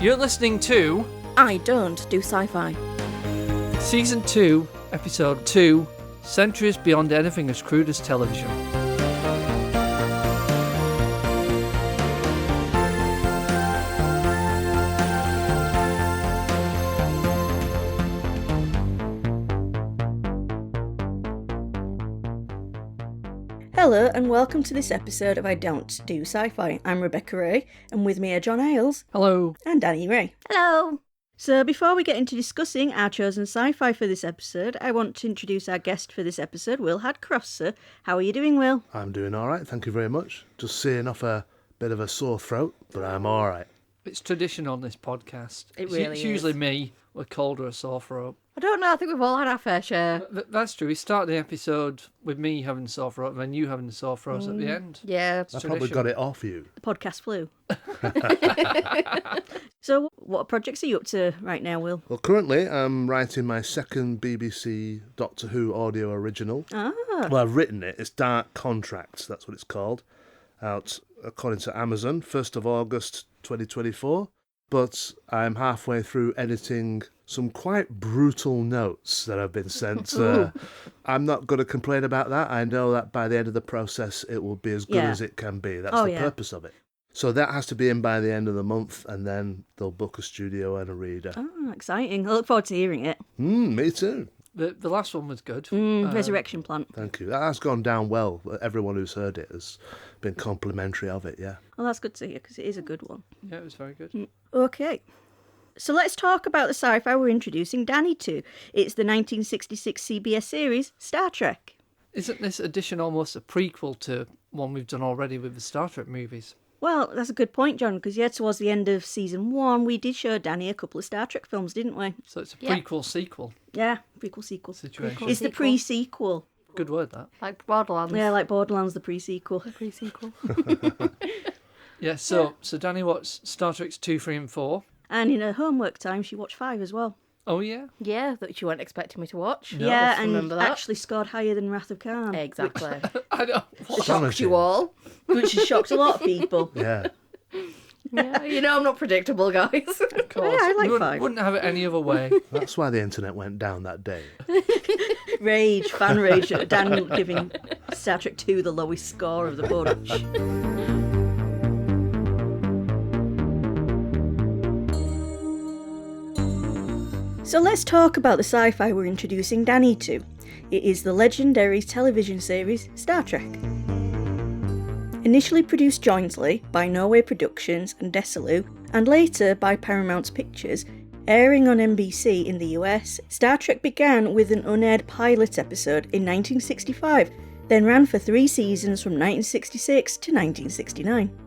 You're listening to I Don't Do Sci-Fi. Season 2, Episode 2, Centuries Beyond Anything as Crude as Television. Hello and welcome to this episode of I Don't Do Sci-Fi. I'm Rebecca Ray, and with me are John Ailes. Hello. And Dani Ray. Hello. So before we get into discussing our chosen sci-fi for this episode, I want to introduce our guest for this episode, Will Hadcross. How are you doing, Will? I'm doing all right, thank you very much. Just seeing off a bit of a sore throat, but I'm all right. It's tradition on this podcast. It really It's is. usually me with cold or a sore throat. I don't know, I think we've all had our fair share. That's true. We start the episode with me having a sore throat and then you having a sore throat at the end. Yeah. It's I probably tradition. got it off you. The podcast flu. So what projects are you up to right now, Will? Well, currently I'm writing my second BBC Doctor Who audio original. Ah. Well, I've written it. It's Dark Contracts, that's what it's called. Out, according to Amazon, 1st of August 2024. But I'm halfway through editing some quite brutal notes that have been sent. I'm not going to complain about that. I know that by the end of the process, it will be as good as it can be. That's the purpose of it. So that has to be in by the end of the month, and then they'll book a studio and a reader. Oh, exciting. I look forward to hearing it. Me too. The last one was good. Resurrection Plant. Thank you. That has gone down well. Everyone who's heard it has been complimentary of it, yeah. Well, that's good to hear, because it is a good one. Yeah, it was very good. Okay. So let's talk about the sci-fi we're introducing Dani to. It's the 1966 CBS series, Star Trek. Isn't this edition almost a prequel to one we've done already with the Star Trek movies? Well, that's a good point, John, because towards the end of season 1, we did show Dani a couple of Star Trek films, didn't we? So it's a Yeah. prequel-sequel Yeah, prequel-sequel. situation. It's the pre-sequel. Good word, that. Like Borderlands. Yeah, like Borderlands, the pre-sequel. The pre-sequel. Yeah, so Dani watched Star Trek's 2, 3 and 4. And in her homework time, she watched 5 as well. Oh, yeah? Yeah, that you weren't expecting me to watch. Yeah, Just and remember that. actually scored higher than Wrath of Khan. Exactly. I know. Shocked you all. Which has shocked a lot of people. Yeah. Yeah, you know I'm not predictable, guys. Of course. Yeah, I like We 5. wouldn't have it any other way. That's why the internet went down that day. Rage, fan rage at Dan giving Star Trek 2 the lowest score of the bunch. So let's talk about the sci-fi we're introducing Dani to. It is the legendary television series Star Trek. Initially produced jointly by Norway Productions and Desilu, and later by Paramount Pictures, airing on NBC in the US, Star Trek began with an unaired pilot episode in 1965, then ran for 3 seasons from 1966 to 1969.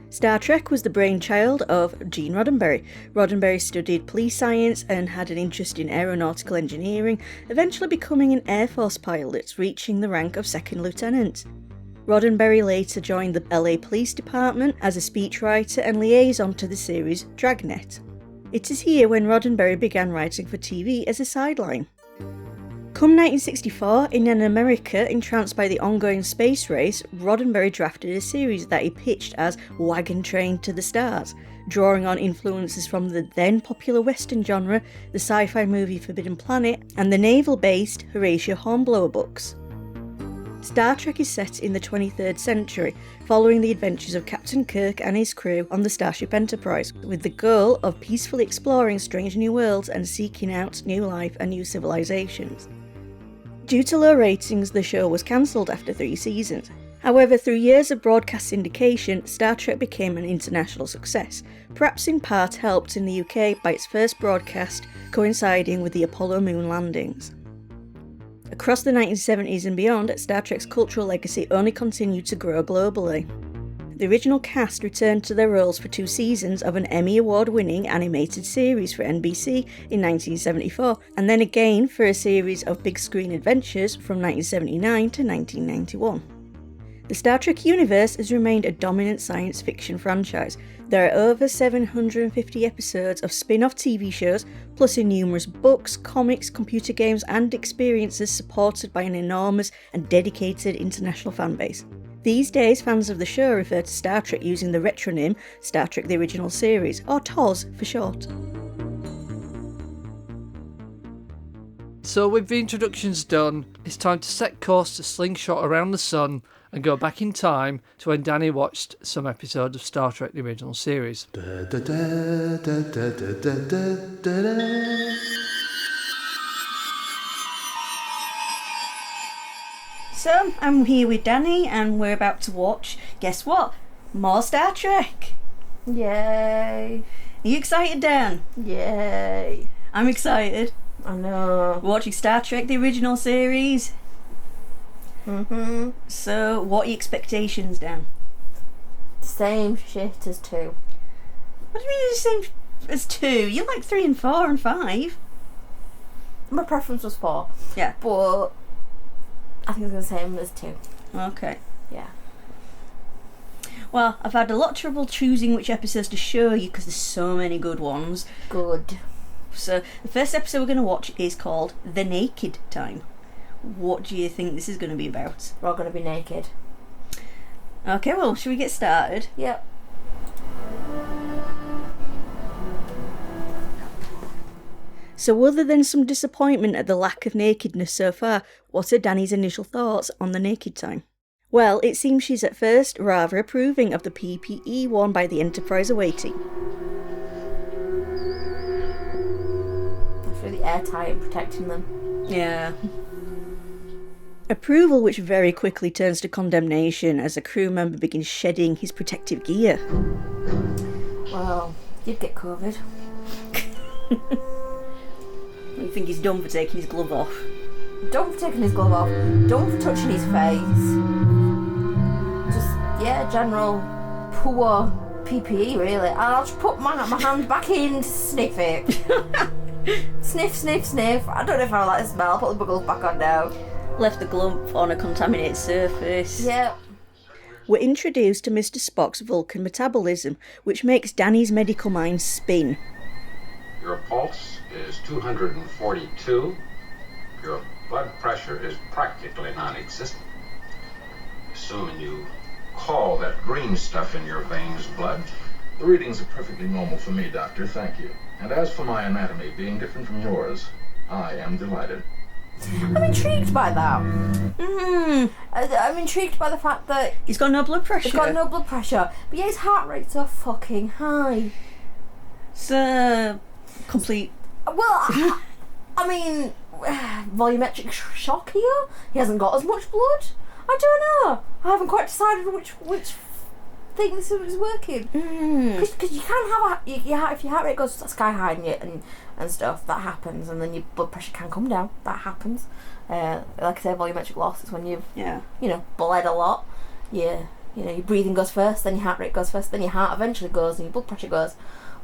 Star Trek was the brainchild of Gene Roddenberry. Roddenberry studied police science and had an interest in aeronautical engineering, eventually becoming an Air Force pilot, reaching the rank of second lieutenant. Roddenberry later joined the LA Police Department as a speechwriter and liaison to the series Dragnet. It is here when Roddenberry began writing for TV as a sideline. Come 1964, in an America entranced by the ongoing space race, Roddenberry drafted a series that he pitched as Wagon Train to the Stars, drawing on influences from the then popular Western genre, the sci-fi movie Forbidden Planet, and the naval-based Horatio Hornblower books. Star Trek is set in the 23rd century, following the adventures of Captain Kirk and his crew on the Starship Enterprise, with the goal of peacefully exploring strange new worlds and seeking out new life and new civilizations. Due to low ratings, the show was cancelled after 3 seasons. However, through years of broadcast syndication, Star Trek became an international success, perhaps in part helped in the UK by its first broadcast coinciding with the Apollo moon landings. Across the 1970s and beyond, Star Trek's cultural legacy only continued to grow globally. The original cast returned to their roles for 2 seasons of an Emmy Award-winning animated series for NBC in 1974, and then again for a series of big-screen adventures from 1979 to 1991. The Star Trek universe has remained a dominant science fiction franchise. There are over 750 episodes of spin-off TV shows, plus numerous books, comics, computer games and experiences supported by an enormous and dedicated international fanbase. These days, fans of the show refer to Star Trek using the retronym Star Trek The Original Series, or TOS for short. So with the introductions done, it's time to set course to slingshot around the sun and go back in time to when Dani watched some episodes of Star Trek The Original Series. So, I'm here with Dani and we're about to watch, guess what? More Star Trek! Yay. Are you excited, Dan? Yay. I'm excited. I know. We're watching Star Trek The Original Series. Mm-hmm. So, what are your expectations, Dan? Same shit as 2. What do you mean the same as 2? You like 3 and 4 and 5. My preference was 4. Yeah. But I think it's the same as 2. Okay. Yeah. Well, I've had a lot of trouble choosing which episodes to show you because there's so many good ones. Good. So, the first episode we're going to watch is called The Naked Time. What do you think this is going to be about? We're all going to be naked. Okay, well, should we get started? Yep. So other than some disappointment at the lack of nakedness so far, what are Dani's initial thoughts on the naked time? Well, it seems she's at first rather approving of the PPE worn by the Enterprise away team. It's really airtight and protecting them. Yeah. Approval which very quickly turns to condemnation as a crew member begins shedding his protective gear. Well, you'd get COVID. I think he's done for taking his glove off. Don't for taking his glove off. Don't for touching his face. Just, yeah, general poor PPE, really. And I'll just put my hand back in to sniff it. Sniff, sniff, sniff. I don't know if I like the smell. I'll put the glove back on now. Left the glove on a contaminated surface. Yeah. We're introduced to Mr. Spock's Vulcan metabolism, which makes Dani's medical mind spin. Your pulse is 242. Your blood pressure is practically non-existent. Assuming you call that green stuff in your veins blood. The readings are perfectly normal for me, Doctor, thank you. And as for my anatomy being different from yours, I am delighted. I'm intrigued by that. I'm intrigued by the fact that He's got no blood pressure. he's got no blood pressure, but yeah, his heart rate's so fucking high. So, complete... Well, I mean, volumetric shock here? He hasn't got as much blood? I don't know. I haven't quite decided which thing this is working. Because you can have if your heart rate goes sky high and stuff, that happens, and then your blood pressure can come down. That happens. Like I say, volumetric loss is when you've bled a lot. Your breathing goes first, then your heart rate goes first, then your heart eventually goes, and your blood pressure goes.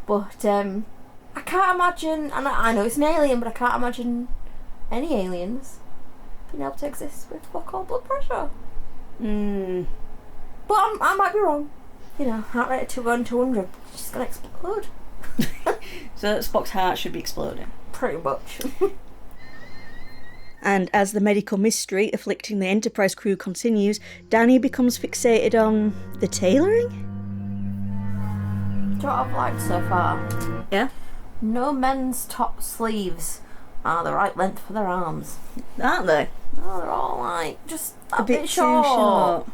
But I can't imagine, and I know it's an alien, but I can't imagine any aliens being able to exist with fuck all blood pressure. But I might be wrong. Heart rate of 200, it's just gonna explode. So Spock's heart should be exploding. Pretty much. And as the medical mystery afflicting the Enterprise crew continues, Dani becomes fixated on the tailoring? Do you know what I've liked so far? Yeah? No men's top sleeves are the right length for their arms. Aren't they? No, they're all like just A bit too short.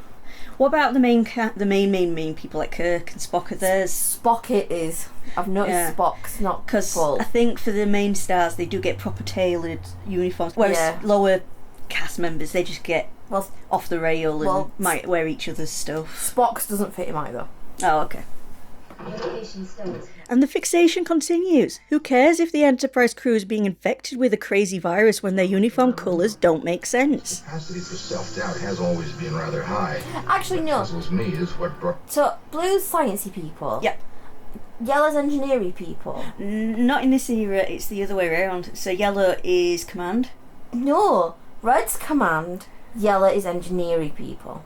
What about the main people like Kirk and Spock? Are theirs? Spock it is. I've noticed Spock's not Because full. I think for the main stars they do get proper tailored uniforms, whereas lower cast members they just get off the rail and might wear each other's stuff. Spock's doesn't fit him either. Oh, okay. And the fixation continues. Who cares if the Enterprise crew is being infected with a crazy virus when their uniform colours don't make sense? Capacity for self-doubt has always been rather high. Actually, no. Puzzles me is what brought... So, blue's sciencey people. Yep. Yellow's engineering people. Not in this era, it's the other way around. So yellow is command. No. Red's command, yellow is engineering people.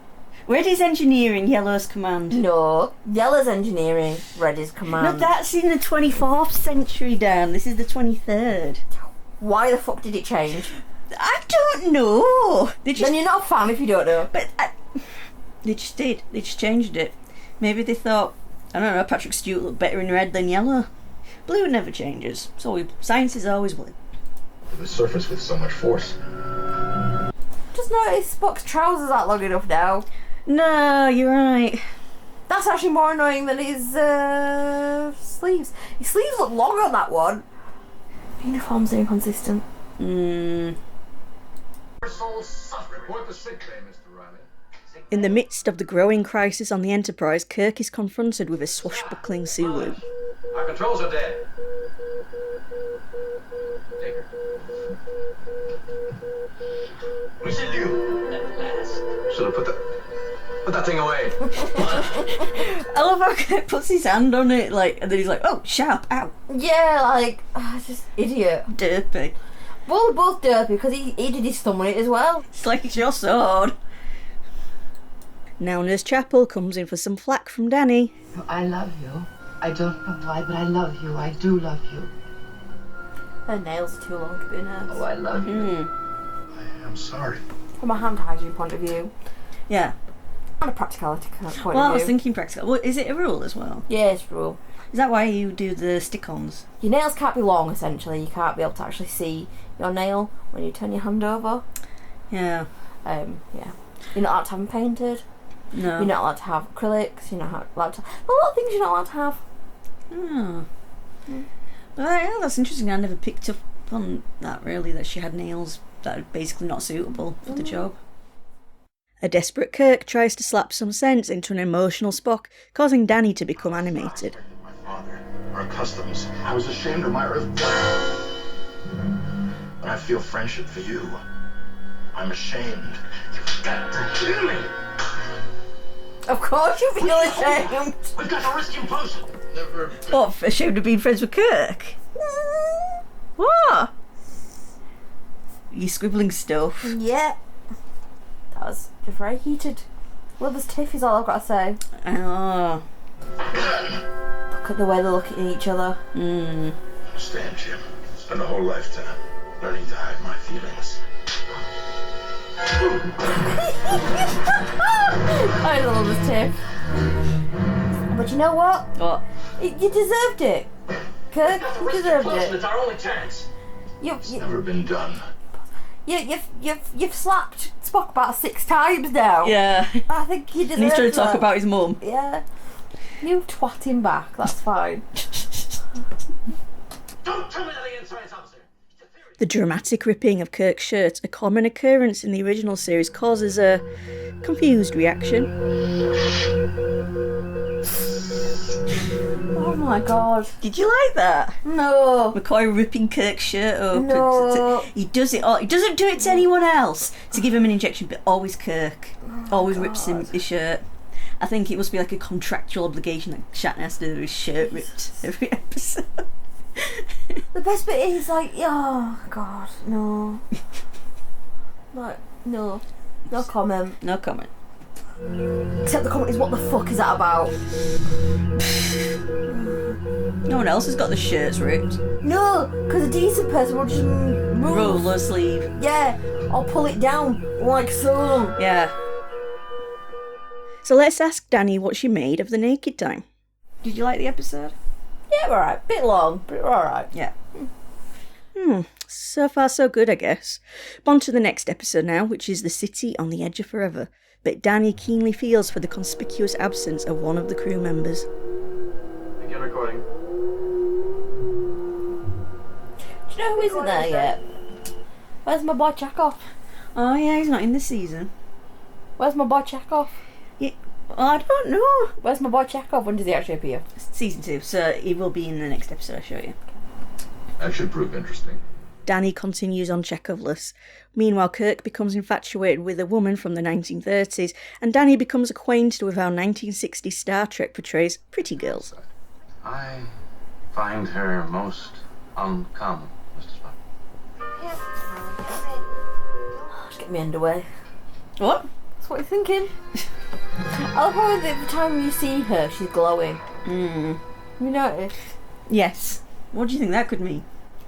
Red is engineering, yellow's command. No. Yellow's engineering, red is command. No, that's in the 24th century, Dan. This is the 23rd. Why the fuck did it change? I don't know. Then you're not a fan if you don't know. But They just did. They just changed it. Maybe they thought, I don't know, Patrick Stewart looked better in red than yellow. Blue never changes. So science is always blue. The surface with so much force. Just noticed Spock's trousers aren't long enough now. No, you're right. That's actually more annoying than his sleeves. His sleeves look long on that one. Uniforms are inconsistent. Report the sick bay, Mr. Riley. In the midst of the growing crisis on the Enterprise, Kirk is confronted with a swashbuckling Sulu. Our controls are dead. Take her. We send you at last. Should have put that thing away. I love how Kirk puts his hand on it, and then he's like, oh, sharp, ow. Yeah, just idiot. Derpy. Well, they're both derpy because he did his thumb on it as well. It's like it's your sword. Now Nurse Chapel comes in for some flack from Dani. I love you. I don't know why, but I love you. I do love you. Her nails are too long to be a nurse. Oh, I love you. I am sorry. From a hand hygiene point of view. Yeah. And a practicality point of view. Well, I was thinking practical. Well, is it a rule as well? Yeah, it's a rule. Is that why you do the stick-ons? Your nails can't be long, essentially. You can't be able to actually see your nail when you turn your hand over. Yeah. Yeah. You're not allowed to have them painted. No. You're not allowed to have acrylics. You're not allowed to... A lot of things you're not allowed to have. Oh. Well, yeah, that's interesting. I never picked up on that, really, that she had nails that are basically not suitable for the job. A desperate Kirk tries to slap some sense into an emotional Spock, causing Dani to become animated. My father, our customs. I was ashamed of my Earth. But I feel friendship for you. I'm ashamed. You've got to kill me. Of course you feel ashamed. We've got to risk implosion. Never. What, ashamed of being friends with Kirk? What? You scribbling stuff? Yeah. That was just very heated. Lover's tiff is all I've got to say. Oh. Look at the way they're looking at each other. Understand, Jim. Spent a whole lifetime learning to hide my feelings. I love Lover's tiff. But you know what? What? You deserved it. Kirk, you deserved it. It's our only chance. It's never been done. You've slapped Spock about 6 times now. Yeah. I think you deserve And he's trying to talk that. about his mum. Yeah. You twat him back, that's fine. Don't tell me that the inside's officer. The dramatic ripping of Kirk's shirt, a common occurrence in the original series, causes a confused reaction. Oh my god. Did you like that? No. McCoy ripping Kirk's shirt open. No. He does it all. He doesn't do it to anyone else to give him an injection, but always Kirk. Always rips him his shirt. I think it must be like a contractual obligation that Shatner has to have his shirt ripped every episode. The best bit is oh god, no. No. No comment. No comment. Except the comment is, what the fuck is that about? No one else has got the shirts ripped. No, because a decent person will just move. Roller sleeve. Yeah, or pull it down like so. Yeah. So let's ask Dani what she made of the naked time. Did you like the episode? Yeah, we're alright. Bit long, but we're alright. Yeah. So far so good, I guess. On to the next episode now, which is The City on the Edge of Forever. But Dani keenly feels for the conspicuous absence of one of the crew members. Begin recording. Do you know who isn't there yet? Where's my boy Chekhov? Oh yeah, he's not in this season. Where's my boy Chekhov? Yeah, well, I don't know. Where's my boy Chekhov? When does he actually appear? Season 2, so he will be in the next episode, I'll show you. That should prove interesting. Dani continues on Chekhovless. Meanwhile, Kirk becomes infatuated with a woman from the 1930s, and Dani becomes acquainted with how 1960s Star Trek portrays pretty girls. I find her most uncommon, Mr. Spock. Just get me underway. What? That's what you're thinking. I love how every time you see her, she's glowing. You noticed? Yes. What do you think that could mean?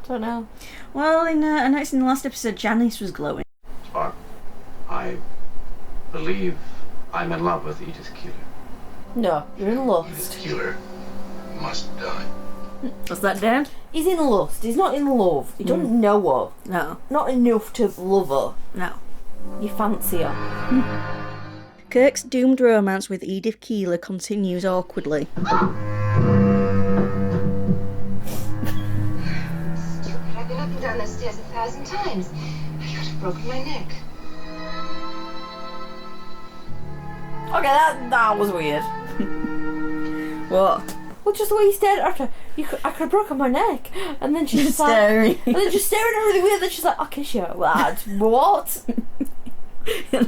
Don't know. Well, I noticed in the last episode, Janice was glowing. Spock, I believe I'm in love with Edith Keeler. No, you're in lust. Edith Keeler must die. Was that Dan? He's in lust. He's not in love. You don't know her. No. Not enough to love her. No. You fancy her. Kirk's doomed romance with Edith Keeler continues awkwardly. I've been up and down those stairs 1,000 times. I could have broken my neck. Okay, that was weird. What? Well, just the way he stared at her. I could have broken my neck. And then she's just Staring. like... And then just staring at her really weird. Then she's like, I'll kiss you, lad. What?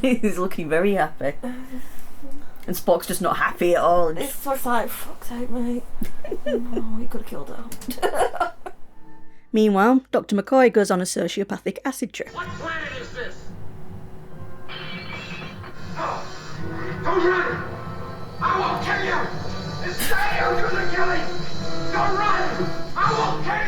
He's looking very happy. And Spock's just not happy at all. It's sort of like, fuck's sake, mate. Oh, you could have killed her. Meanwhile, Dr. McCoy goes on a sociopathic acid trip. What planet is this? No! Don't run! I will kill you! Stay or do the killing! Don't run! I will kill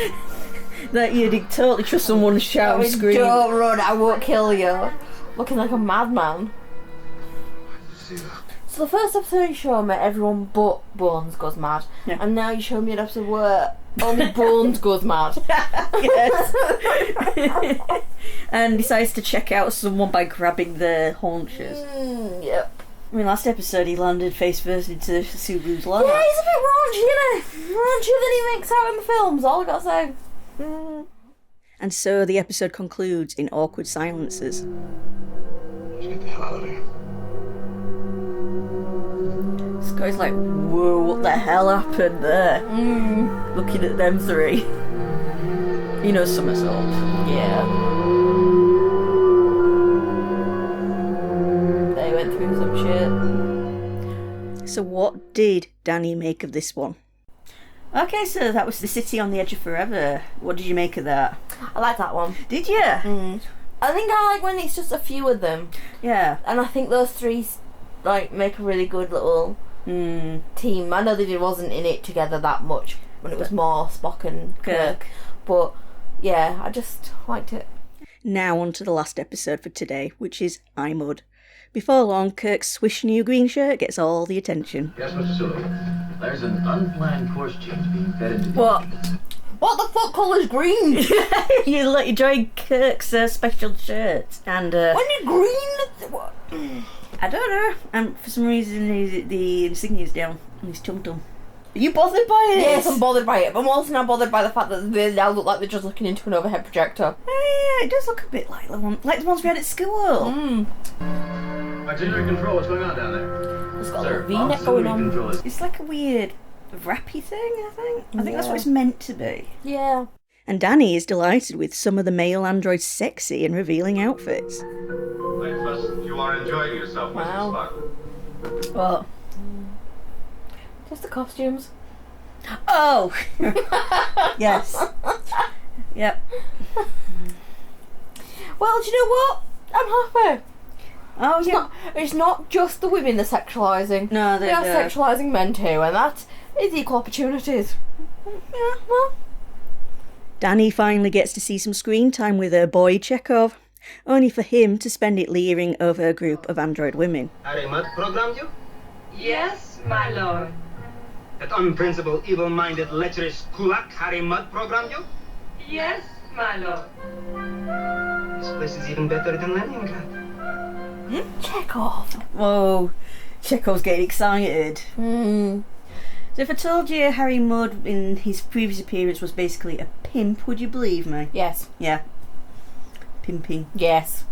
you! That you'd totally trust someone to shout and scream. Don't run, I won't kill you. Looking like a madman. So the first episode you showed me, everyone but Bones goes mad. Yeah. And now you show me an episode where only Bones goes mad. Yes. And decides to check out someone by grabbing their haunches. Yep. I mean, last episode he landed face first into Subaru's lap. Yeah, he's a bit raunchy, isn't he? Raunchier than he makes out in the films, all I gotta say. And so the episode concludes in awkward silences. Let's get the hell out of here. Scott's like, whoa, what the hell happened there? Looking at them three. He knows somersault. Yeah. They went through some shit. So what did Dani make of this one? Okay, so that was The City on the Edge of Forever. What did you make of that? I like that one. Did you? I think I like when it's just a few of them. Yeah. And I think those three like make a really good little team. I know they wasn't in it together that much when it was more Spock and Kirk. But yeah, I just liked it. Now on to the last episode for today, which is iMud. Before long, Kirk's swish new green shirt gets all the attention. Yes, Mr. Sully. There's an unplanned course change being fed into What? What the fuck colour's green? you join Kirk's special shirt, and When you green? What? I don't know. And for some reason, the insignia's down on his tum-tum. Are you bothered by it? Yes, I'm bothered by it. But I'm also now bothered by the fact that they now look like they're just looking into an overhead projector. Yeah, it does look a bit like the ones we had at school. Artillery control, what's going on down there? It's got a little V-neck going on. Control is... It's like a weird rappy thing, I think. I think that's what it's meant to be. Yeah. And Dani is delighted with some of the male androids' sexy and revealing outfits. I trust you are enjoying yourself, Wow. Mrs. Spock. What? Just the costumes. Oh! Yes. Yep. Well, do you know what? I'm happy. Oh, yeah. It's not just the women they're sexualising. No, They are they're... sexualising men too, and that is equal opportunities. Yeah, well. Dani finally gets to see some screen time with her boy Chekhov, only for him to spend it leering over a group of android women. Harry Mudd programmed you? Yes, my lord. That unprincipled, evil-minded, lecherous kulak Harry Mudd programmed you? Yes, my lord. This place is even better than Leningrad. Chekhov. Whoa, Chekhov's getting excited. So if I told you Harry Mudd in his previous appearance was basically a pimp, would you believe me? Yes. Yeah. Pimping. Yes.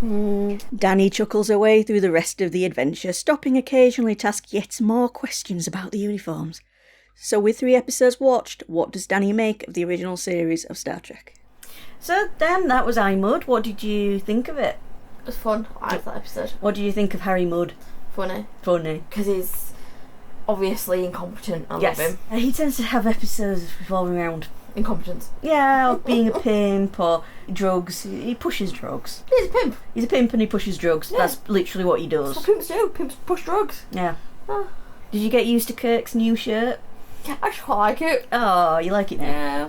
Dani chuckles her way through the rest of the adventure, stopping occasionally to ask yet more questions about the uniforms. So with 3 episodes watched, what does Dani make of the original series of Star Trek? So Dan, that was iMud. What did you think of it? It was fun. I liked that episode. What do you think of Harry Mudd? Funny. Funny. Because he's obviously incompetent. I love him. He tends to have episodes revolving around Incompetence. or being a pimp or drugs. He pushes drugs. He's a pimp. He's a pimp and he pushes drugs. Yeah. That's literally what he That's does. what pimps do. Pimps push drugs. Yeah. Oh. Did you get used to Kirk's new shirt? I actually quite like it. Oh, you like it now? Yeah.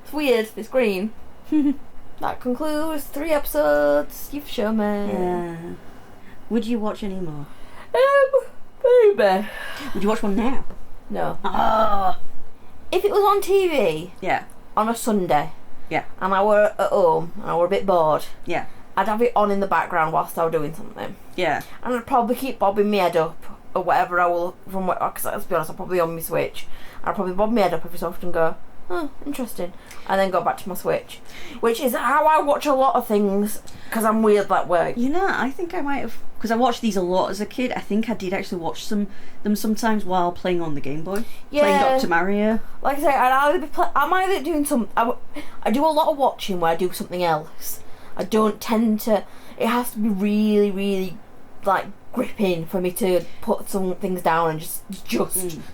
It's weird. It's green. That concludes 3 episodes. You've shown me. Yeah. Would you watch any more? Maybe. Would you watch one now? No. Oh. If it was on TV Yeah. on a Sunday, Yeah. and I were at home and I were a bit bored, Yeah. I'd have it on in the background whilst I were doing something, Yeah. and I'd probably keep bobbing my head up or whatever I will from what. Because let's be honest, I'm probably on my Switch. I'd probably bob my head up every so often and go, oh, interesting, and then go back to my Switch, which is how I watch a lot of things because I'm weird that way. You know, I think I might have, because I watched these a lot as a kid. I think I did actually watch them sometimes while playing on the Game Boy, playing Dr. Mario. Like I say, I'm either doing I do a lot of watching where I do something else. I don't tend to. It has to be really, really like gripping for me to put some things down and just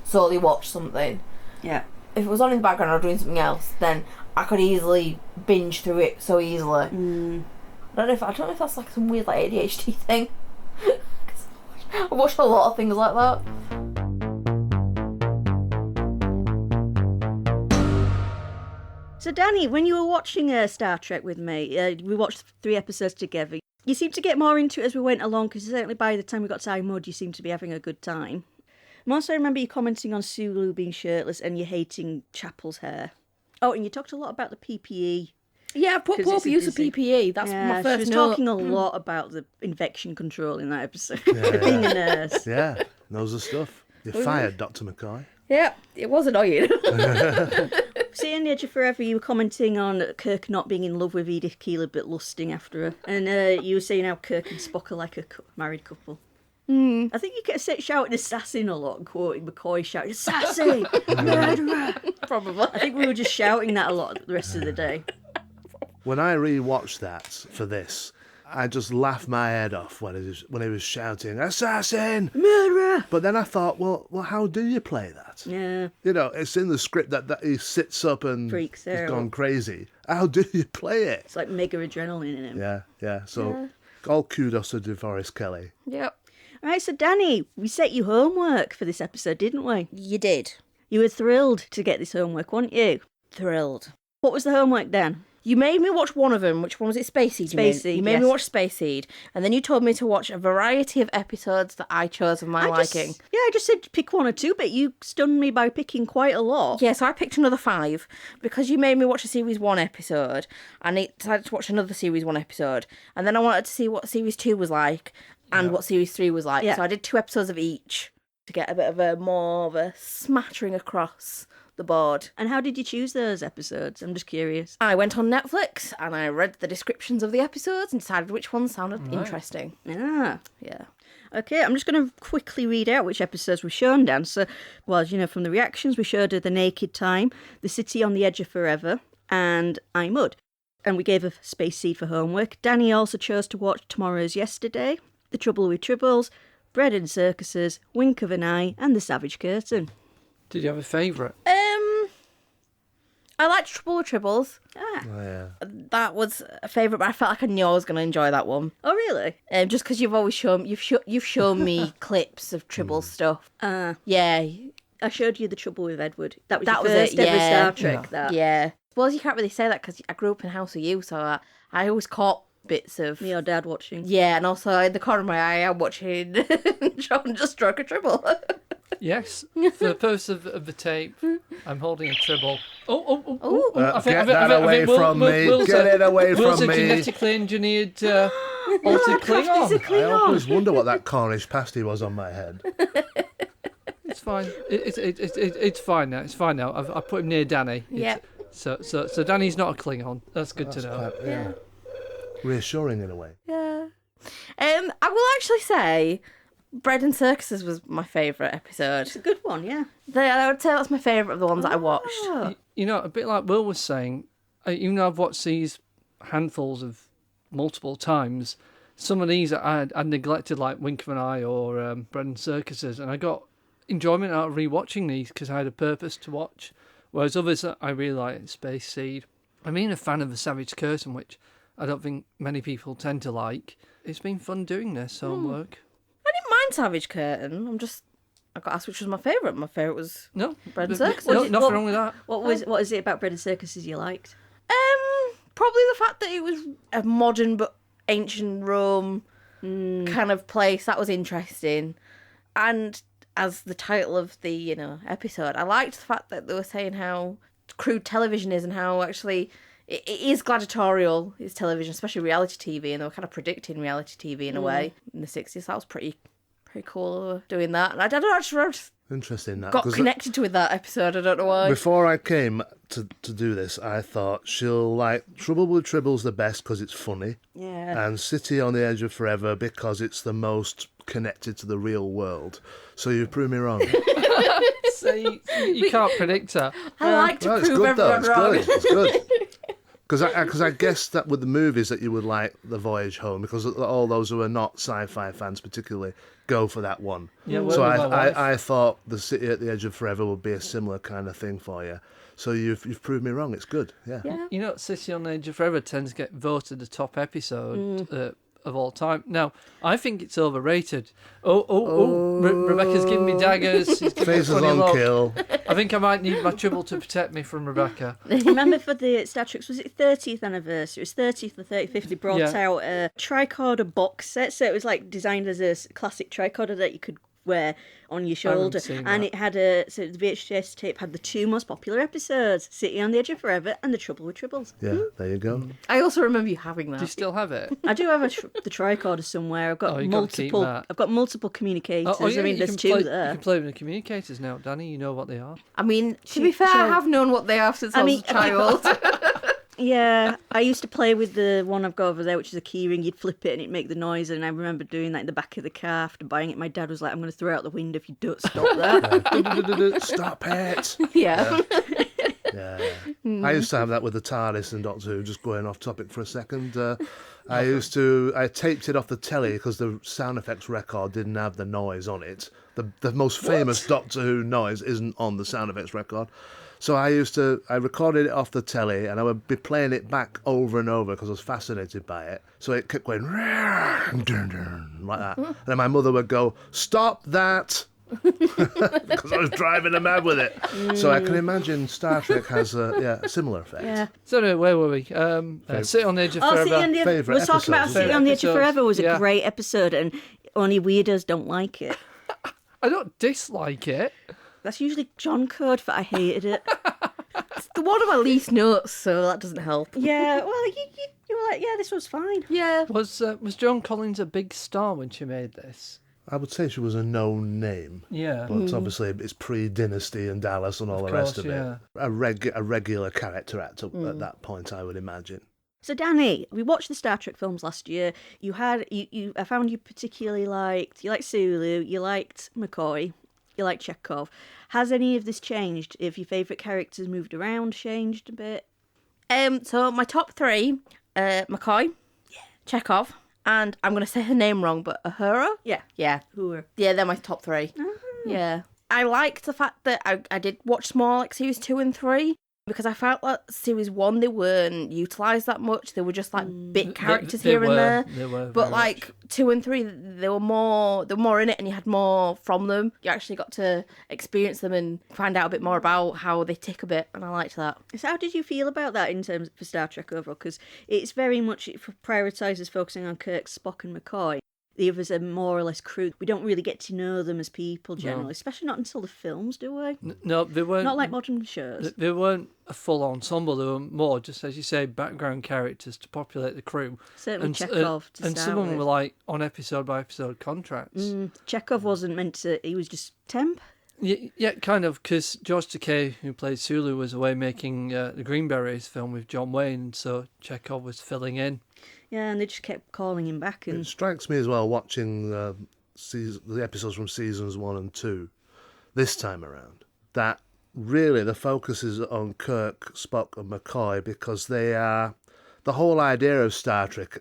solely watch something. Yeah. If it was on in the background or doing something else, then I could easily binge through it so easily. I don't know if that's like some weird like ADHD thing. I watch a lot of things like that. So, Dani, when you were watching Star Trek with me, we watched 3 episodes together. You seemed to get more into it as we went along, because certainly by the time we got to iMud, you seemed to be having a good time. And also, I remember you commenting on Sulu being shirtless and you hating Chapel's hair. Oh, and you talked a lot about the PPE. Yeah, I've put proper use of PPE. That's my first She was note. talking a lot about the infection control in that episode. Being a nurse. Yeah, knows the stuff. You're fired, Dr. McCoy. Yeah, it was annoying. See, in The Edge of Forever, you were commenting on Kirk not being in love with Edith Keeler but lusting after her. And you were saying how Kirk and Spock are like a married couple. I think you get shouting assassin a lot, quoting McCoy shouting, assassin! Murderer! Probably. I think we were just shouting that a lot the rest of the day. When I rewatched that for this, I just laughed my head off when he was shouting, assassin! Murderer! But then I thought, well, how do you play that? Yeah. You know, it's in the script that he sits up and Freaks has out. gone crazy. How do you play it? It's like mega adrenaline in him. Yeah. So all kudos to DeForest Kelly. Yep. All right, so Dani, we set you homework for this episode, didn't we? You did. You were thrilled to get this homework, weren't you? Thrilled. What was the homework, Dan? You made me watch one of them. Which one was it? Space Seed. Space You made me yes. watch Space Seed, and then you told me to watch a variety of episodes that I chose of my liking. I just said pick 1 or 2, but you stunned me by picking quite a lot. Yeah, so I picked another 5 because you made me watch a Series 1 episode, and I decided to watch another Series 1 episode, and then I wanted to see what Series 2 was like and what Series 3 was like. Yeah. So I did 2 episodes of each to get a bit of a more of a smattering across the board. And how did you choose those episodes? I'm just curious. I went on Netflix and I read the descriptions of the episodes and decided which ones sounded interesting. Ah. Yeah. Okay, I'm just going to quickly read out which episodes we've shown, Dan. So, well, as you know, from the reactions, we showed her The Naked Time, The City on the Edge of Forever, and iMud. And we gave a Space Seed for homework. Dani also chose to watch Tomorrow's Yesterday, The Trouble with Tribbles, Bread and Circuses, Wink of an Eye, and The Savage Curtain. Did you have a favourite? I liked Trouble with Tribbles. Ah. Oh, yeah. That was a favourite, but I felt like I knew I was going to enjoy that one. Oh, really? Just because you've always shown you've shown me clips of Tribble stuff. Yeah, I showed you The Trouble with Edward. That was That your was first it, ever yeah. Star Trek, that. yeah. Well, you can't really say that because I grew up in a house with you, so I always caught bits of. Me or Dad watching. Yeah, and also in the corner of my eye, I'm watching John just stroke a Tribble. Yes. For the purpose of the tape, I'm holding a Tribble. Oh. Get that away from me. Get it away Will's from a me. genetically engineered altered Klingon. I always wonder what that Cornish pasty was on my head. It's fine. It's fine now. It's fine now. I put him near Dani. Yeah. So Dani's not a Klingon. That's good to know. Yeah. Reassuring in a way. Yeah. I will actually say Bread and Circuses was my favourite episode. It's a good one, yeah. I would say that's my favourite of the ones that I watched. You know, a bit like Will was saying, even though I've watched these handfuls of multiple times, some of these I'd neglected, like Wink of an Eye or Bread and Circuses, and I got enjoyment out of rewatching these because I had a purpose to watch. Whereas others that I really like, Space Seed. I'm even a fan of The Savage Curtain, which I don't think many people tend to like. It's been fun doing this homework. I didn't mind Savage Curtain. I got asked which was my favourite. My favourite was Bread and Circuses. Nothing wrong with that. What is it about Bread and Circuses you liked? Probably the fact that it was a modern but ancient Rome kind of place. That was interesting. And as the title of the, episode, I liked the fact that they were saying how crude television is and how actually it is gladiatorial, it's television, especially reality TV, and they were kind of predicting reality TV in a way in the 60s. That was pretty cool doing that. And I don't know, I just Interesting that. got connected with that episode, I don't know why. Before I came to do this, I thought she'll like Trouble with Tribble's the best because it's funny. Yeah. And City on the Edge of Forever because it's the most connected to the real world. So you've proved me wrong. So you can't predict her. I like to it's prove good though. everyone wrong. It's good. Because I guessed that with the movies that you would like The Voyage Home, because all those who are not sci-fi fans particularly go for that one. Yeah, so well, my wife. I thought The City at the Edge of Forever would be a similar kind of thing for you. So you've proved me wrong. It's good. Yeah. You know, City on the Edge of Forever tends to get voted the top episode of all time. Now, I think it's overrated. Rebecca's giving me daggers. She's giving me a Faces funny on look. kill. I think I might need my Tribble to protect me from Rebecca. Remember for the Star Trek, was it 30th anniversary? It was 30th or 35th. They brought out a tricorder box set. So it was like designed as a classic tricorder that you could wear on your shoulder, and it had the VHS tape had the two most popular episodes, City on the Edge of Forever and The Trouble with Tribbles. Yeah, there you go. I also remember you having that. Do you still have it? I do have the tricorder somewhere. I've got you gotta keep multiple. that. I've got multiple communicators. Yeah, I mean, you there's can two play, there. You can play with the communicators now, Danny. You know what they are. I mean, to be fair, I have known what they are since I was a child. Yeah, I used to play with the one I've got over there, which is a keyring. You'd flip it and it'd make the noise, and I remember doing that in the back of the car after buying it. My dad was like, "I'm going to throw it out the window if you don't stop that." Stop it. Yeah. Yeah. I used to have that with the TARDIS and Doctor Who, just going off topic for a second. I taped it off the telly because the sound effects record didn't have the noise on it. The most famous Doctor Who noise isn't on the sound effects record. So I recorded it off the telly and I would be playing it back over and over because I was fascinated by it. So it kept going like that. And then my mother would go, "Stop that!" because I was driving her mad with it. So I can imagine Star Trek has a similar effect. Yeah. So anyway, where were we? Sit on the Edge of Forever. We're talking about City on the Edge of Forever was a great episode, and only weirdos don't like it. I don't dislike it. That's usually John code for I hated it. It's the one of my least notes, so that doesn't help. Yeah, well, you were like, yeah, this was fine. Yeah. Was Joan Collins a big star when she made this? I would say she was a known name. Yeah. But obviously it's pre-Dynasty and Dallas and all the rest of it. A regular character actor at that point, I would imagine. So, Dani, we watched the Star Trek films last year. I found you particularly liked Sulu, you liked McCoy, you liked Chekhov. Has any of this changed? If your favourite characters moved around, changed a bit? So my top three, McCoy, Chekhov, and I'm going to say her name wrong, but Uhura? Yeah. Yeah. Uhura. Yeah, they're my top three. Yeah. I liked the fact that I did watch more like series 2 and 3, because I felt like series 1 they weren't utilised that much. They were just like bit characters here and there. They were but like 2 and 3, they were more in it, and you had more from them. You actually got to experience them and find out a bit more about how they tick a bit, and I liked that. So how did you feel about that in terms for Star Trek overall? Because it's very much, it prioritises focusing on Kirk, Spock and McCoy. The others are more or less crude. We don't really get to know them as people generally, especially not until the films, do we? No, they weren't. Not like modern shows. They weren't a full ensemble. They were more, just as you say, background characters to populate the crew. Certainly Chekhov to and start some of them with. were like on episode by episode contracts. Chekhov wasn't meant to. He was just temp. Yeah, kind of, because George Takei, who played Sulu, was away making the Greenberries film with John Wayne, so Chekhov was filling in. Yeah, and they just kept calling him back. And It strikes me as well, watching the episodes from seasons 1 and 2 this time around, that really the focus is on Kirk, Spock and McCoy, because they are... The whole idea of Star Trek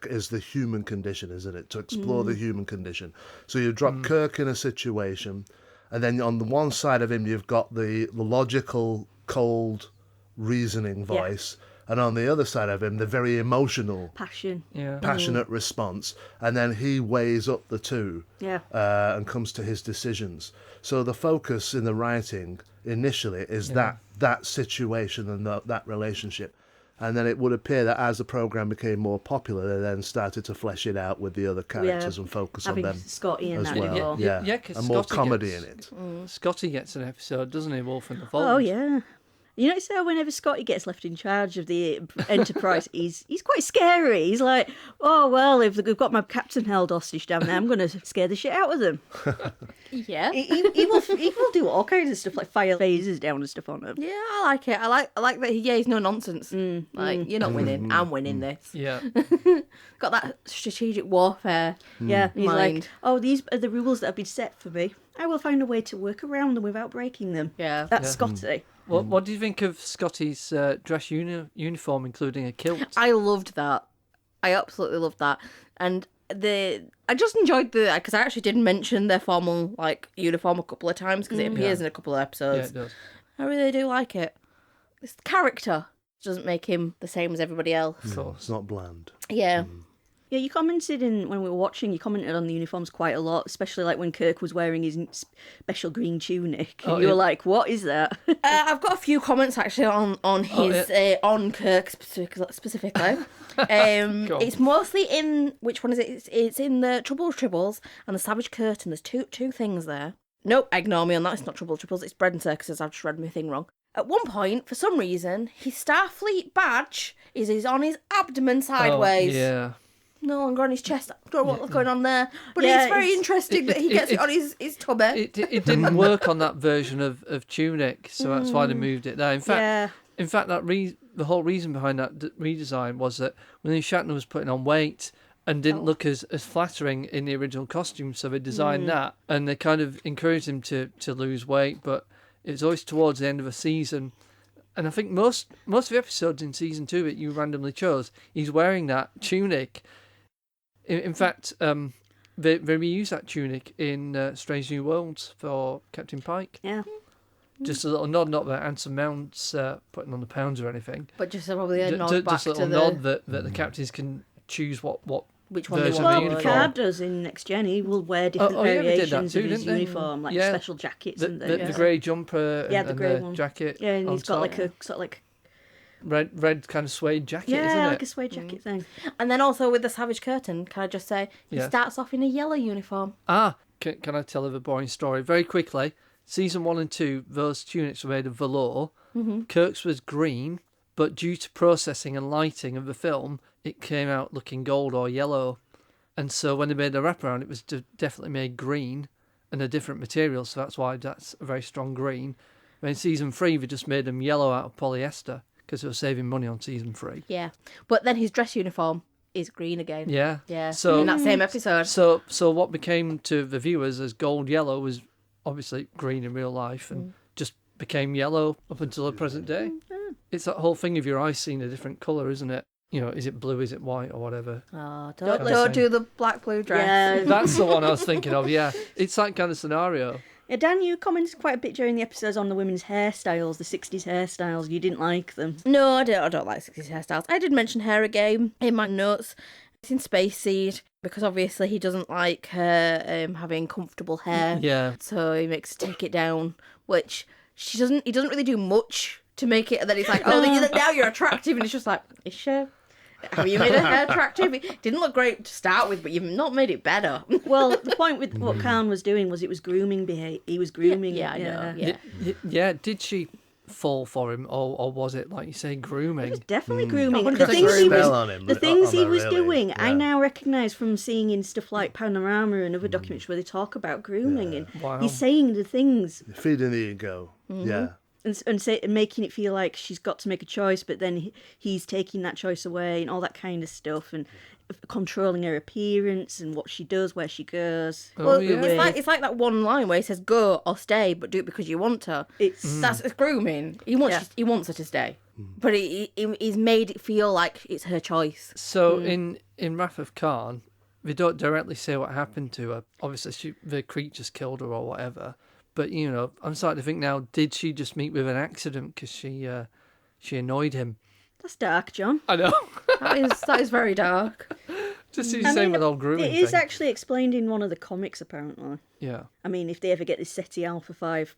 is the human condition, isn't it? To explore the human condition. So you drop Kirk in a situation, and then on the one side of him you've got the logical, cold, reasoning voice, and on the other side of him the very emotional, passionate response, and then he weighs up the two and comes to his decisions. So the focus in the writing initially is that situation and that relationship. And then it would appear that as the programme became more popular, they then started to flesh it out with the other characters and focus on having them Scotty and as that well. involved. Yeah, 'cause and more Scotty comedy gets- in it. Scotty gets an episode, doesn't he, Wolf and the Fold? Oh yeah. You notice how whenever Scotty gets left in charge of the Enterprise, he's quite scary. He's like, oh, well, if they've got my captain held hostage down there, I'm going to scare the shit out of them. Yeah. He will do all kinds of stuff, like fire phasers down and stuff on them. Yeah, I like it. I like that. He's no nonsense. Like, you're not winning. I'm winning this. Yeah. Got that strategic warfare. Yeah, he's Mind. like, oh, these are the rules that have been set for me. I will find a way to work around them without breaking them. Yeah. That's Scotty. What do you think of Scotty's dress uniform, including a kilt? I loved that. I absolutely loved that. And I just enjoyed because I actually did mention their formal uniform a couple of times because it appears in a couple of Yeah, episodes. it does. I really do like it. This character doesn't make him the same as everybody else. Of course. It's not bland. Yeah. Yeah, you commented when we were watching, you commented on the uniforms quite a lot, especially like when Kirk was wearing his special green tunic. And you were like, what is that? I've got a few comments actually on his on Kirk specifically. It's mostly in which one is it? It's in the Tribbles and the Savage Curtain. There's two things there. Nope, ignore me on that. It's not Tribbles. It's Bread and Circuses. I've just read my thing wrong. At one point, for some reason, his Starfleet badge is on his abdomen sideways. Oh, yeah. No longer on his chest. I don't know what's going on there. But Yeah, it's very interesting that he gets it on his tummy. It didn't work on that version of Tunic, so that's why they moved it there. In fact, the whole reason behind that redesign was that William Shatner was putting on weight and didn't look as flattering in the original costume, so they designed that, and they kind of encouraged him to lose weight, but it was always towards the end of a season. And I think most of the episodes in season 2 that you randomly chose, he's wearing that tunic. In fact, they reused that tunic in Strange New Worlds for Captain Pike. Yeah. Just a little nod, not that Anson Mount's putting on the pounds or anything. But just probably a nod back just a to little the... nod that the captains can choose what Which one they version want. of the Well, uniform. Picard does in Next Gen. He will wear different Oh, yeah, we did that variations too, of his didn't they? uniform, like Yeah. special jackets and The things. grey jumper Yeah, and the grey the one. jacket. Yeah, and on he's got top. like a sort of like red kind of suede jacket, isn't yeah, it? like a suede jacket thing. And then also with the Savage Curtain, can I just say, he Yeah. starts off in a yellow uniform. Can I tell a boring story very quickly? Season 1 and 2, those tunics were made of velour. Kirk's was green, but due to processing and lighting of the film, it came out looking gold or yellow. And so when they made the wraparound, it was definitely made green and a different material, so that's why that's a very strong green. But in season 3, they just made them yellow out of polyester because they were saving money on season 3. Yeah. But then his dress uniform is green again. Yeah. Yeah. So in that same episode. So what became to the viewers as gold yellow was obviously green in real life and just became yellow up until the present day. It's that whole thing of your eyes seeing a different colour, isn't it? You know, is it blue, is it white or whatever? Oh, Kind of don't thing. do the black blue dress. Yeah. That's the one I was thinking of, yeah. It's that kind of scenario. Yeah, Dan, you commented quite a bit during the episodes on the women's hairstyles, the 60s hairstyles. You didn't like them. No, I don't like 60s hairstyles. I did mention hair again in my notes. It's in Space Seed because obviously he doesn't like her having comfortable hair. Yeah. So he makes her take it down, which he doesn't really do much to make it. And then he's like, oh, now you're attractive. And it's just like, is she? Have you made her hair attractive? It didn't look great to start with, but you've not made it better. Well, the point with what Khan was doing was it was grooming behavior. He was grooming. Yeah, I know. Yeah. Yeah, did she fall for him or was it, like you say, grooming? It was definitely grooming. Oh, The 100% things he spell was, on him, the things he on her, was really. doing, I Yeah. now recognise from seeing in stuff like Panorama and other documentaries where they talk about grooming, and Wow. he's saying the things Feeding the ego. Yeah. and making it feel like she's got to make a choice, but then he's taking that choice away and all that kind of stuff, and controlling her appearance and what she does, where she goes. Well, yeah. it's like that one line where he says go or stay, but do it because you want to. That's grooming. He wants her to stay, but he's made it feel like it's her choice. So in Wrath of Khan, they don't directly say what happened to her. Obviously, the creatures killed her or whatever. But, you know, I'm starting to think now, did she just meet with an accident because she annoyed him? That's dark, John. I know. That is very dark. Just the same with all grooming It is thing. actually explained in one of the comics, apparently. Yeah. I mean, if they ever get this SETI Alpha 5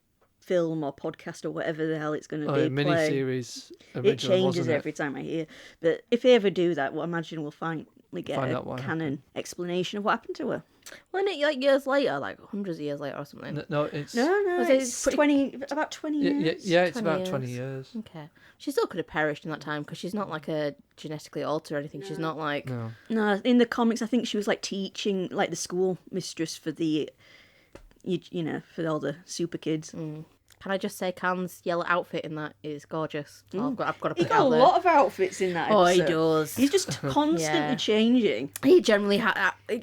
film or podcast or whatever the hell it's going to Oh, be. a mini-series. It changes every time I hear. But if they ever do that, well, I imagine we'll finally get Find a out what canon explanation of what happened to her. Wasn't it like years later, like hundreds of years later or something? No, it's... No, Was it it's pretty- about 20 years. Yeah, it's 20 about years. 20 years. Okay. She still could have perished in that time because she's not like a genetically altered or anything. She's not like... No. No, in the comics, I think she was like teaching, like the school mistress for the, you know, for all the super kids. Can I just say Can's yellow outfit in that is gorgeous. I've got to put He it got out a there. lot of outfits in that Oh, episode. he does. He's just constantly Yeah. changing. He generally,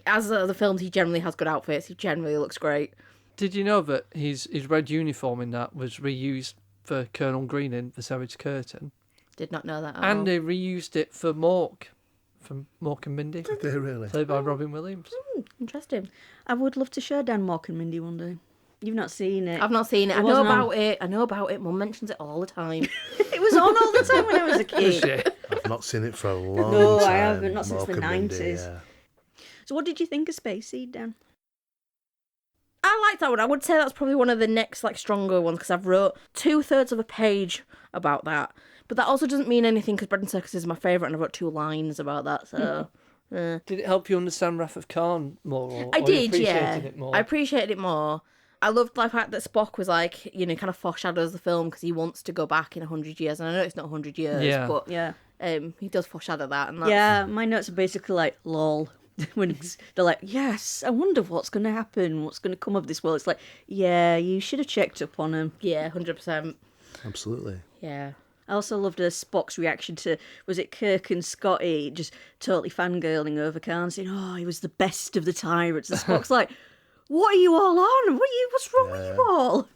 as the films, he generally has good outfits. He generally looks great. Did you know that his red uniform in that was reused for Colonel Green in The Savage Curtain? Did not know that at And all. they reused it for Mork, from Mork and Mindy, Did they really? played by Robin Williams. Interesting. I would love to show Dan, Mork and Mindy one day. You've not seen it. I've not seen it. I know wasn't on. about it. I know about it. Mum mentions it all the time. It was on all the time when I was a kid. I've not seen it for a long No, time. I haven't, not since the Mork and Mindy, 90s. yeah. So what did you think of Space Seed, Dan? I like that one. I would say that's probably one of the next like stronger ones because I've wrote 2/3 of a page about that. But that also doesn't mean anything because Bread and Circus is my favourite and I wrote 2 lines about that. So Did it help you understand Wrath of Khan more? I or did, you appreciated yeah. it more? I appreciated it more. I loved the fact that Spock was like, you know, kind of foreshadows the film because he wants to go back in 100 years. And I know it's not 100 years, Yeah. but Yeah. he does foreshadow that. And that's, Yeah, my notes are basically like, lol. When they're like, yes, I wonder what's going to happen, what's going to come of this world. It's like, yeah, you should have checked up on him. Yeah, 100%. Absolutely. Yeah. I also loved Spock's reaction to, was it Kirk and Scotty just totally fangirling over Khan, saying, oh, he was the best of the tyrants. And Spock's like, what are you all on? What's wrong with you all?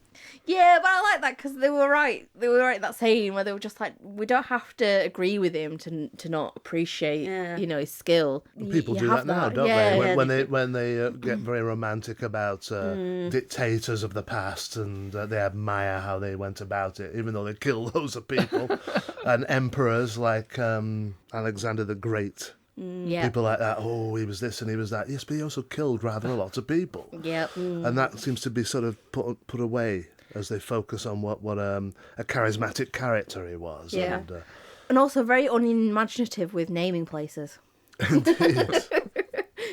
Yeah, but I like that because they were right. They were right that scene where they were just like, we don't have to agree with him to not appreciate, you know, his skill. People You do have that now, don't yeah. they? When they get very romantic about dictators of the past and they admire how they went about it, even though they killed loads of people, and emperors like Alexander the Great. Yeah. People like that, oh, he was this and he was that. Yes, but he also killed rather a lot of people. Yep. And that seems to be sort of put away as they focus on what a charismatic character he was. Yeah. And, And also very unimaginative with naming places. indeed.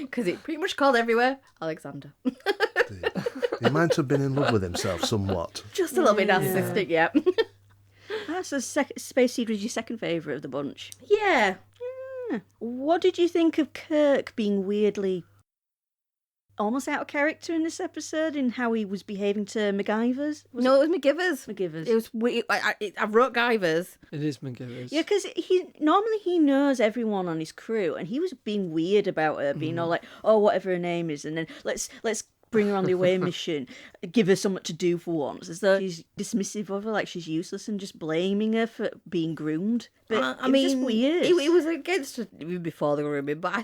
Because it pretty much called everywhere Alexander. He might have been in love with himself somewhat. Just a little bit narcissistic, yeah. So Space Seed was your second favourite of the bunch. Yeah. What did you think of Kirk being weirdly almost out of character in this episode in how he was behaving to MacGyver's? No, it was MacGyver's. MacGyver's. It was weird. I wrote Guyver's. It is MacGyver's. Yeah, because normally he knows everyone on his crew, and he was being weird about her, being all like, "Oh, whatever her name is," and then let's bring her on the away mission, give her something to do for once, as though he's dismissive of her, like she's useless, and just blaming her for being groomed. But I mean, just weird. It was against her even before the grooming, but I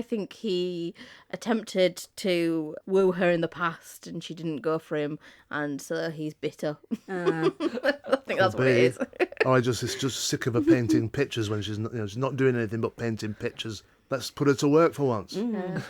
think he attempted to woo her in the past, and she didn't go for him, and so he's bitter. I think that's what it is. Or it's just sick of her painting pictures when she's not doing anything but painting pictures. Let's put her to work for once. Yeah,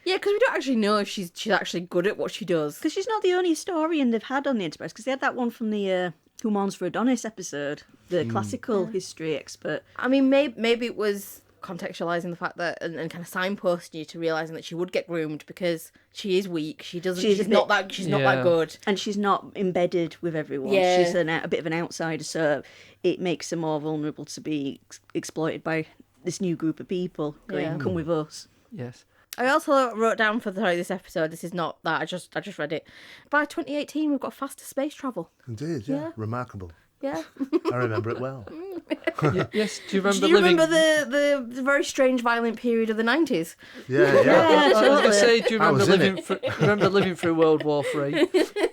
because we don't actually know if she's actually good at what she does. Because she's not the only historian they've had on the Enterprise, because they had that one from the Who Mourns for Adonis episode, the classical history expert. I mean, maybe it was contextualising the fact that and kind of signposting you to realising that she would get groomed because she is weak. She's not that good. And she's not embedded with everyone. Yeah. She's a bit of an outsider, so it makes her more vulnerable to be exploited by this new group of people going, Yeah. come with us. Yes. I also wrote down for this episode, this is not that, I just read it. By 2018, we've got faster space travel. Indeed, yeah. Remarkable. Yeah. I remember it well. Yes. Do you remember Do you living? remember the very strange, violent period of the 90s? Yeah. I was going to say, do you I remember was in remember living through World War III?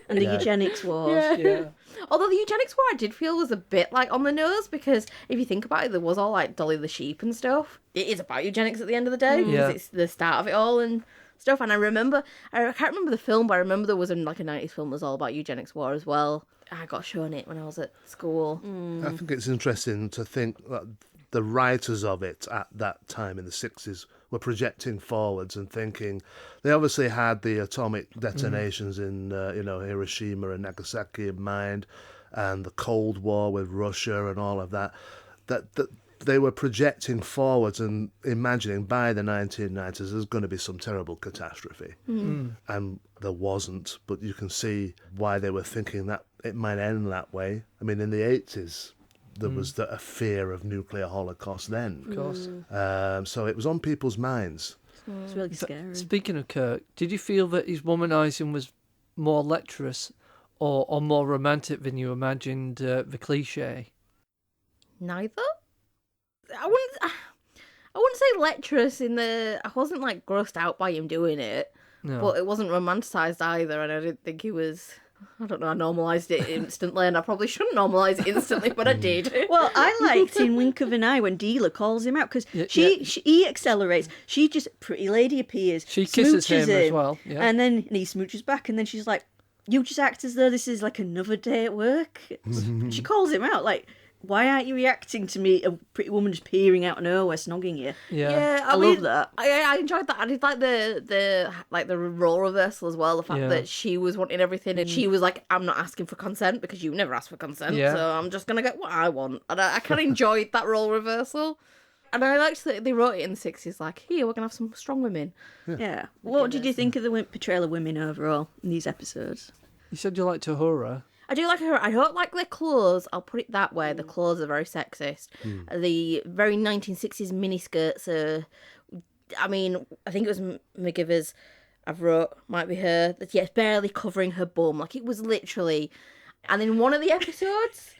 And the Yeah. eugenics wars. Yeah. Although the eugenics war I did feel was a bit like on the nose because if you think about it, there was all like Dolly the sheep and stuff. It is about eugenics at the end of the day because Yeah. it's the start of it all and stuff. And I can't remember the film, but I remember there was a 90s film that was all about eugenics war as well. I got shown it when I was at school. I think it's interesting to think that the writers of it at that time in the 60s were projecting forwards and thinking. They obviously had the atomic detonations in Hiroshima and Nagasaki in mind, and the Cold War with Russia and all of that. That they were projecting forwards and imagining by the 1990s there's going to be some terrible catastrophe. And there wasn't, but you can see why they were thinking that it might end that way. I mean, in the 80s, there was a fear of nuclear holocaust then. Of course. So it was on people's minds. It's really scary. Speaking of Kirk, did you feel that his womanising was more lecherous or more romantic than you imagined the cliche? Neither. I wouldn't say lecherous in the. I wasn't like grossed out by him doing it, but it wasn't romanticised either, and I didn't think he was. I don't know. I normalised it instantly, and I probably shouldn't normalise it instantly, but I did. Well, I liked in Wink of an Eye when Dealer calls him out because he accelerates. She just pretty lady appears. She kisses smooches him as well, yeah. and then he smooches back, and then she's like, "You just act as though this is like another day at work." She calls him out like, "Why aren't you reacting to me, a pretty woman just peering out of nowhere, snogging you?" Yeah. I love that. I enjoyed that. I did like the role reversal as well. The fact that she was wanting everything and she was like, "I'm not asking for consent because you never asked for consent, so I'm just gonna get what I want." And I kind of enjoyed that role reversal. And I liked that they wrote it in the 60s, like, here, we're gonna have some strong women. Yeah. What did you think of the portrayal of women overall in these episodes? You said you liked Uhura. I do like her. I don't like their clothes. I'll put it that way. The clothes are very sexist. The very 1960s miniskirts are. I mean, I think it was McGivers. I've wrote might be her. That yes, barely covering her bum. Like it was literally. And in one of the episodes,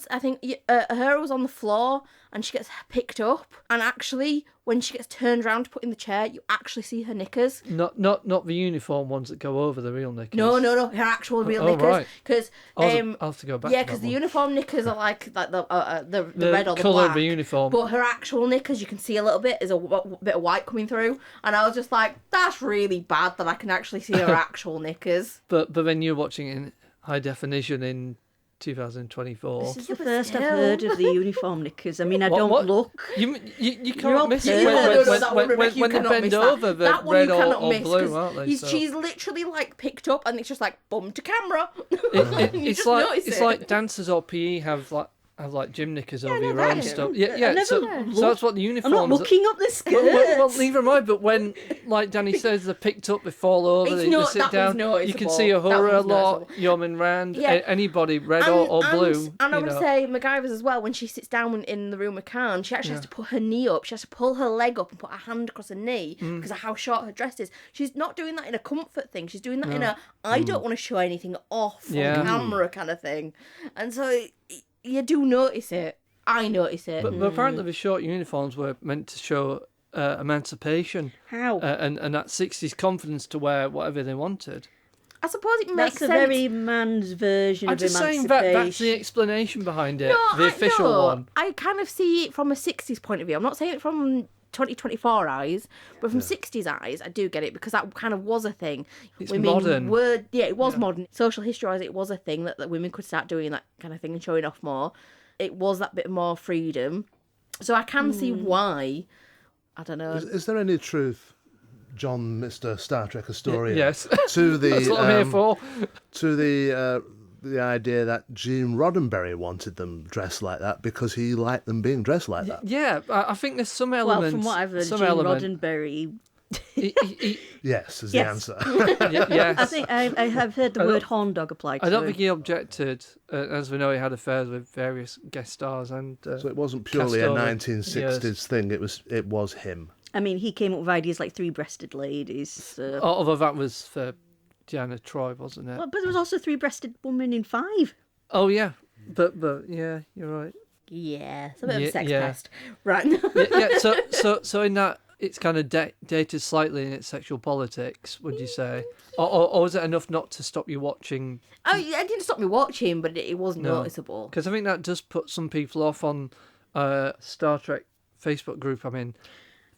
I think her was on the floor and she gets picked up. And actually, when she gets turned around to put in the chair, you actually see her knickers. Not the uniform ones that go over the real knickers. No, her actual real knickers. Right. Because I'll have to go back. yeah, because the uniform knickers are like the red or the colour black. of the uniform. But her actual knickers, you can see a little bit, is a bit of white coming through, and I was just like, that's really bad that I can actually see her actual knickers. But then you're watching it in high definition in 2024. This is the first I've heard of the uniform knickers. I mean, I don't look. You all can't miss it pissed. when they bend over. They're red or blue, aren't they? She's literally like picked up, and it's just like bum to camera. It's like dancers or PE have gym knickers over your own stuff. So that's what the uniforms. I'm not looking up the skirts. Well, neither am I. But when, like Dani says, they're picked up, they fall over, they sit down. You can see Uhura a lot, Yeoman Rand, anybody red or blue. And I would say MacGyver's as well. When she sits down in the room with Khan, she actually has to put her knee up. She has to pull her leg up and put her hand across her knee because of how short her dress is. She's not doing that in a comfort thing. She's doing that in a I don't want to show anything off on camera kind of thing. And so. You do notice it. I notice it. But apparently the short uniforms were meant to show emancipation. How? And that 60s confidence to wear whatever they wanted. I suppose it makes sense. That's a very man's version of emancipation. I'm just saying that's the explanation behind it. The official one. I kind of see it from a 60s point of view. I'm not saying it from 2024 eyes, but from 60s eyes, I do get it because that kind of was a thing. It's women modern. It was modern. Social history-wise, it was a thing that women could start doing that kind of thing and showing off more. It was that bit more freedom. So I can see why. I don't know. Is there any truth, John, Mr. Star Trek historian? Yes. To the That's what I'm here for. To the idea that Gene Roddenberry wanted them dressed like that because he liked them being dressed like that. Yeah, I think there's some elements. Well, from what I've heard, Gene Roddenberry. Yes, is the answer. Yes. I think I have heard the word horn dog applied to I don't him. think he objected. As we know, he had affairs with various guest stars and. So it wasn't purely a 1960s thing. It was him. I mean, he came up with ideas like three-breasted ladies. So. Although that was for Diana Troy, wasn't it? Well, but there was also a three-breasted woman in 5. Oh yeah, but yeah, you're right. Yeah, it's a bit of a sex pest, right? So in that, it's kind of dated slightly in its sexual politics. Would you say, or is it enough not to stop you watching? Oh, it didn't stop me watching, but it was noticeable. Because I think that does put some people off on Star Trek Facebook group I'm in.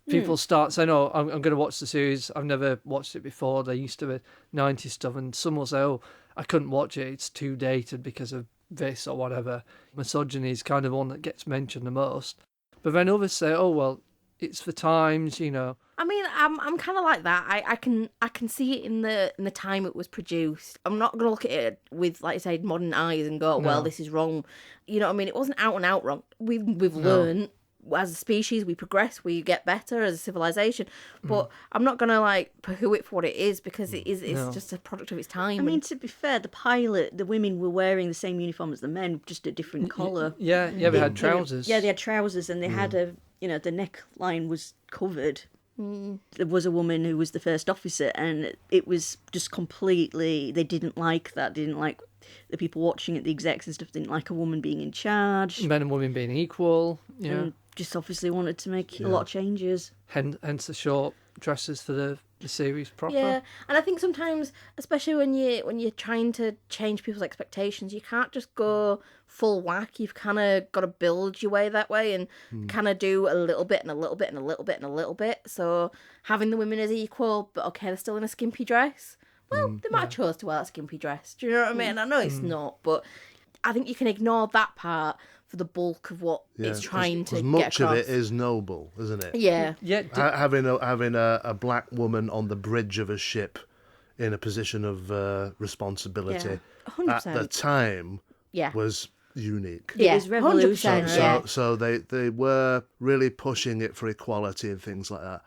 People start saying, "Oh, I'm going to watch the series. I've never watched it before. They used to be 90s stuff," and some will say, "Oh, I couldn't watch it. It's too dated because of this or whatever." Misogyny is kind of one that gets mentioned the most. But then others say, "Oh, well, it's for times, I mean, I'm kind of like that. I can see it in the time it was produced. I'm not gonna look at it with, like I said, modern eyes and go, well, this is wrong. You know what I mean? It wasn't out and out wrong. We've learned as a species, we progress, we get better as a civilization. But I'm not gonna like poo it for what it is, because it's just a product of its time. I mean, to be fair, the pilot, the women were wearing the same uniform as the men, just a different colour. Yeah, they had trousers. Yeah, they had trousers, and they had the neckline was covered. There was a woman who was the first officer, and it was just completely, they didn't like that. They didn't like the people watching it, the execs and stuff didn't like a woman being in charge. Men and women being equal, And just obviously wanted to make a lot of changes. Hence the short dresses for the series proper. Yeah, and I think sometimes, especially when you're trying to change people's expectations, you can't just go full whack. You've kind of got to build your way that way, and kind of do a little bit and a little bit and a little bit and a little bit. So having the women as equal, but okay, they're still in a skimpy dress. Well, they might have chose to wear that skimpy dress. Do you know what I mean? I know it's not, but I think you can ignore that part for the bulk of what it's trying to get across. Much of it is noble, isn't it? Yeah. Having a black woman on the bridge of a ship in a position of responsibility 100%. at the time Yeah. was unique. It was revolutionary. 100%, So they were really pushing it for equality and things like that.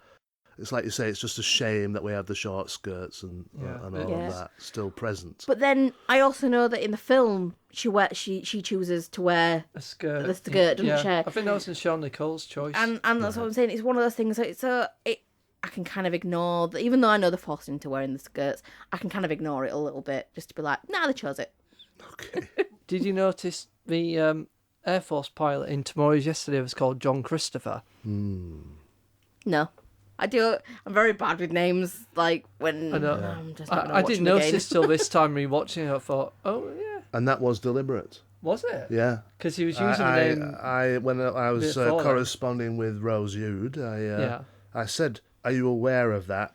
It's like you say, it's just a shame that we have the short skirts and all of that still present. But then I also know that in the film she chooses to wear A skirt. the skirt, doesn't she? I think that was Sean Nicole's choice. And that's what I'm saying. It's one of those things that I can kind of ignore that, even though I know they're forced into wearing the skirts. I can kind of ignore it a little bit, just to be like, nah, they chose it. Okay. Did you notice the Air Force pilot in Tomorrow's Yesterday was called John Christopher? No. I do. I'm very bad with names. Like when I know. I'm just not gonna I watch didn't them notice again. till this time rewatching it. I thought, oh yeah, And that was deliberate. was it? Yeah. Because he was using the name. When I was before then. corresponding with Rose Yude, I said, "Are you aware of that?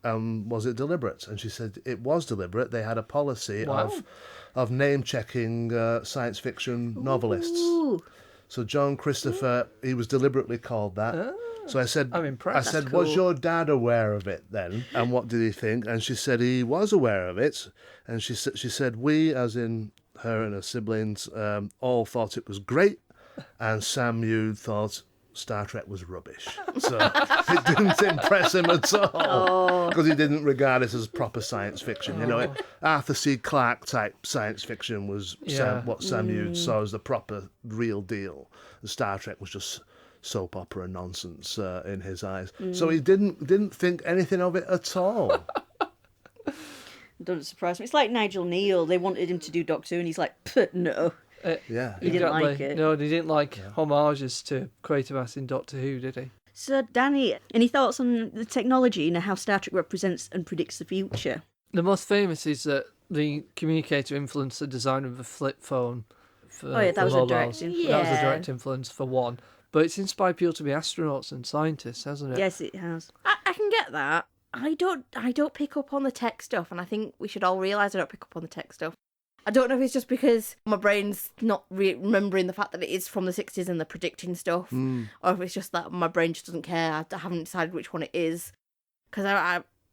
Was it deliberate?" And she said it was deliberate. They had a policy of name checking science fiction novelists. Ooh. So John Christopher, he was deliberately called that. So I said, I'm impressed. I said, That's was cool. your dad aware of it then? And what did he think? And she said he was aware of it. And she said we, as in her and her siblings, all thought it was great. And Sam Yude thought Star Trek was rubbish. So it didn't impress him at all. Because he didn't regard it as proper science fiction. You know, Arthur C. Clarke type science fiction was what Sam Yude saw as the proper real deal. And Star Trek was just soap opera nonsense in his eyes. So he didn't think anything of it at all. Doesn't surprise me. It's like Nigel Neal. They wanted him to do Doctor Who, and he's like, no. Yeah. He didn't like it. No, he didn't like homages to Quatermass in Doctor Who, did he? So, Danny, any thoughts on the technology and how Star Trek represents and predicts the future? The most famous is that the communicator influenced the design of the flip phone. For, that was a mobiles. direct influence. That was a Yeah. direct influence for one. But it's inspired people to be astronauts and scientists, hasn't it? Yes, it has. I can get that. I don't pick up on the tech stuff, and I think we should all realise I don't pick up on the tech stuff. I don't know if it's just because my brain's not remembering the fact that it is from the 60s and they're predicting stuff, or if it's just that my brain just doesn't care. I haven't decided which one it is. Because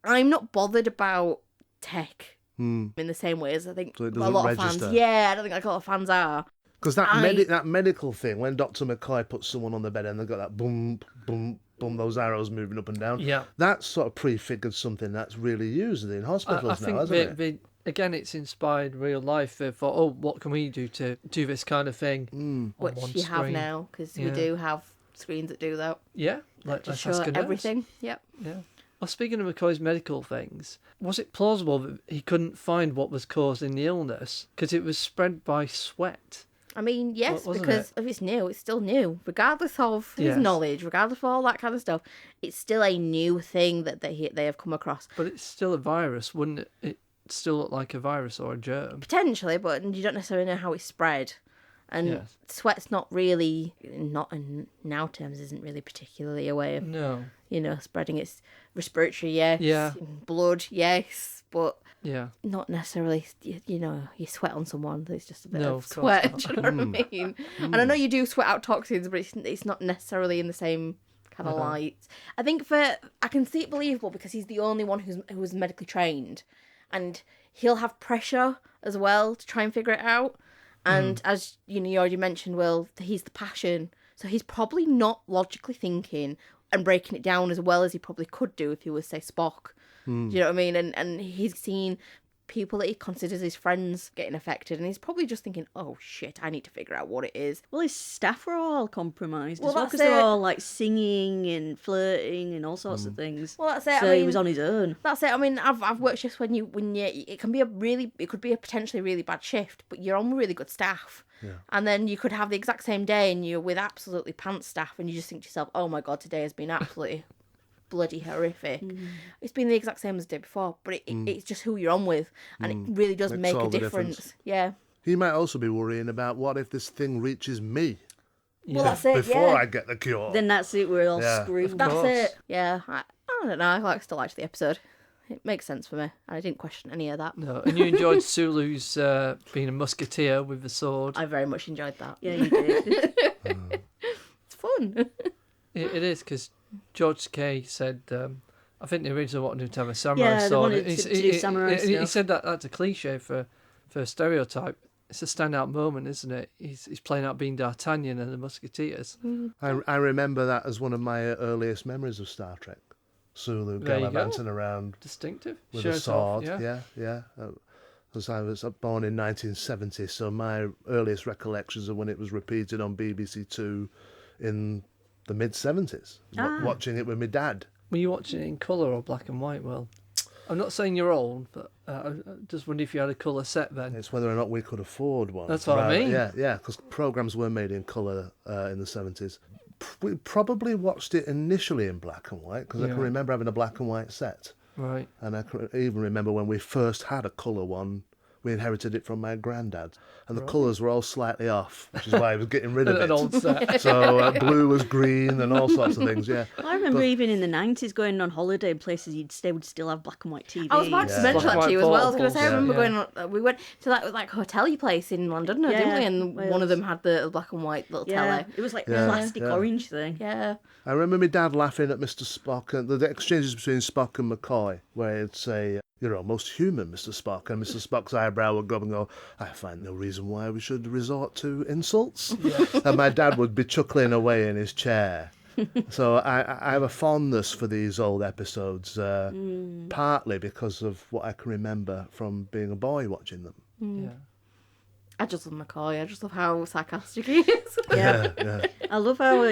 I'm not bothered about tech in the same way as I think So it a doesn't lot of register. fans. Yeah, I don't think like a lot of fans are. Because that medical thing, when Dr. McCoy puts someone on the bed and they've got that boom, boom, boom, those arrows moving up and down, Yeah. that sort of prefigured something that's really used in hospitals I now, think hasn't it? again, it's inspired real life. They thought, what can we do to do this kind of thing? On Which one you have screen? now, because we Yeah. do have screens that do that. Yeah, To let's show ask a nurse. everything. Yep. Yeah. Well, speaking of McCoy's medical things, was it plausible that he couldn't find what was causing the illness because it was spread by sweat? I mean, yes, Wasn't because if it's new, it's still new. Regardless of his Yes. knowledge, regardless of all that kind of stuff, it's still a new thing that they have come across. But it's still a virus, wouldn't it? It still look like a virus or a germ. Potentially, but you don't necessarily know how it's spread. And Yes. sweat's not really, not in now terms, isn't really particularly a way of, No. spreading. It's respiratory, yes. Yeah. Blood, yes. But Yeah. not necessarily, you sweat on someone, it's just a bit No, of of course sweat, do you know what I mean? And I know you do sweat out toxins, but it's not necessarily in the same kind of light. I think I can see it believable because he's the only one who's medically trained, and he'll have pressure as well to try and figure it out. And as you already mentioned, Will, he's the passion, so he's probably not logically thinking and breaking it down as well as he probably could do if he was, say, Spock. Do you know what I mean? And he's seen people that he considers his friends getting affected, and he's probably just thinking, oh shit, I need to figure out what it is. Well, his staff were all compromised as well, that's because they're it. all like singing and flirting and all sorts of things. Well, that's it. So he was on his own. That's it. I mean, I've worked shifts when it can be it could be a potentially really bad shift, but you're on with really good staff. Yeah. And then you could have the exact same day and you're with absolutely pants staff, and you just think to yourself, oh my God, today has been absolutely bloody horrific. It's been the exact same as the day before, but it's just who you're on with, and it really does make a difference. Yeah. He might also be worrying about what if this thing reaches me. Well, that's it. Before I get the cure. Then that's it. We're all screwed. That's it. Yeah. I don't know. I still liked the episode. It makes sense for me, and I didn't question any of that. No, and you enjoyed Sulu's being a musketeer with the sword. I very much enjoyed that. Yeah, you did. It's fun. It is, because George Takei said, I think the original wanted him to have a samurai sword. They wanted to do samurai he stuff. said that's a cliche for a stereotype. It's a standout moment, isn't it? He's playing out being D'Artagnan and the Musketeers. I remember that as one of my earliest memories of Star Trek. Sulu gallivanting around distinctive with shows a sword. off, yeah. Because I was born in 1970, so my earliest recollections are when it was repeated on BBC Two in the mid-70s, watching it with my dad. Were you watching it in colour or black and white? Well, I'm not saying you're old, but I just wonder if you had a colour set then. It's whether or not we could afford one. That's what I mean. Yeah, because programmes were made in colour in the 70s. We probably watched it initially in black and white, because I can remember having a black and white set. Right. And I can even remember when we first had a colour one, we inherited it from my granddad. And the colours were all slightly off, which is why he was getting rid of it. An old set. So blue was green and all sorts of things, yeah. I remember even in the 90s going on holiday in places they would still have black and white TV. I was about to mention that to you as well. I was going to say, I remember Yeah. going on, we went to that like hotel place in London, didn't we? And one of them had the black and white little telly. It was like a plastic orange thing. Yeah. I remember my dad laughing at Mr. Spock, and the exchanges between Spock and McCoy, where he'd say, "You're almost human, Mr. Spock," and Mr. Spock's eyebrow would go up and go, "I find no reason why we should resort to insults." And my dad would be chuckling away in his chair. So I have a fondness for these old episodes, partly because of what I can remember from being a boy watching them. Yeah. I just love McCoy. I just love how sarcastic he is. Yeah. I love how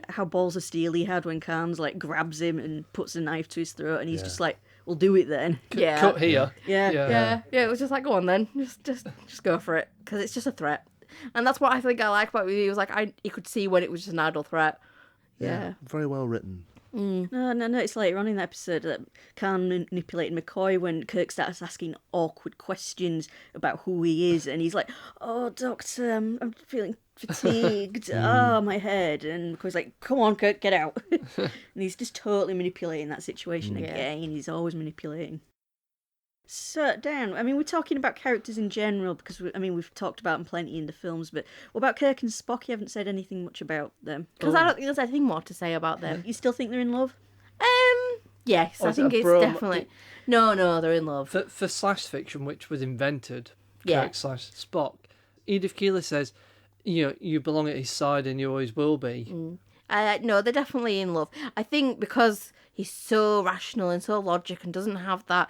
how balls of steel he had when Khan's like grabs him and puts a knife to his throat, and he's just like, "We'll do it then." Yeah. Cut here. Yeah. It was just like, go on then, just go for it, because it's just a threat, and that's what I think I like about it. He was like, he could see when it was just an idle threat. Yeah. Very well written. No, it's later on in the episode that Khan manipulating McCoy when Kirk starts asking awkward questions about who he is, and he's like, "Oh, Doctor, I'm feeling fatigued. Oh, my head." And McCoy's like, "Come on, Kirk, get out." And he's just totally manipulating that situation again. He's always manipulating. So, Dan, I mean, we're talking about characters in general because, we've talked about them plenty in the films, but what about Kirk and Spock? You haven't said anything much about them. Because I don't think there's anything more to say about them. You still think they're in love? Yes, I think it's definitely... No, they're in love. For slash fiction, which was invented, Yeah. Kirk / Spock, Edith Keeler says, you belong at his side and you always will be. No, they're definitely in love. I think because he's so rational and so logic and doesn't have that...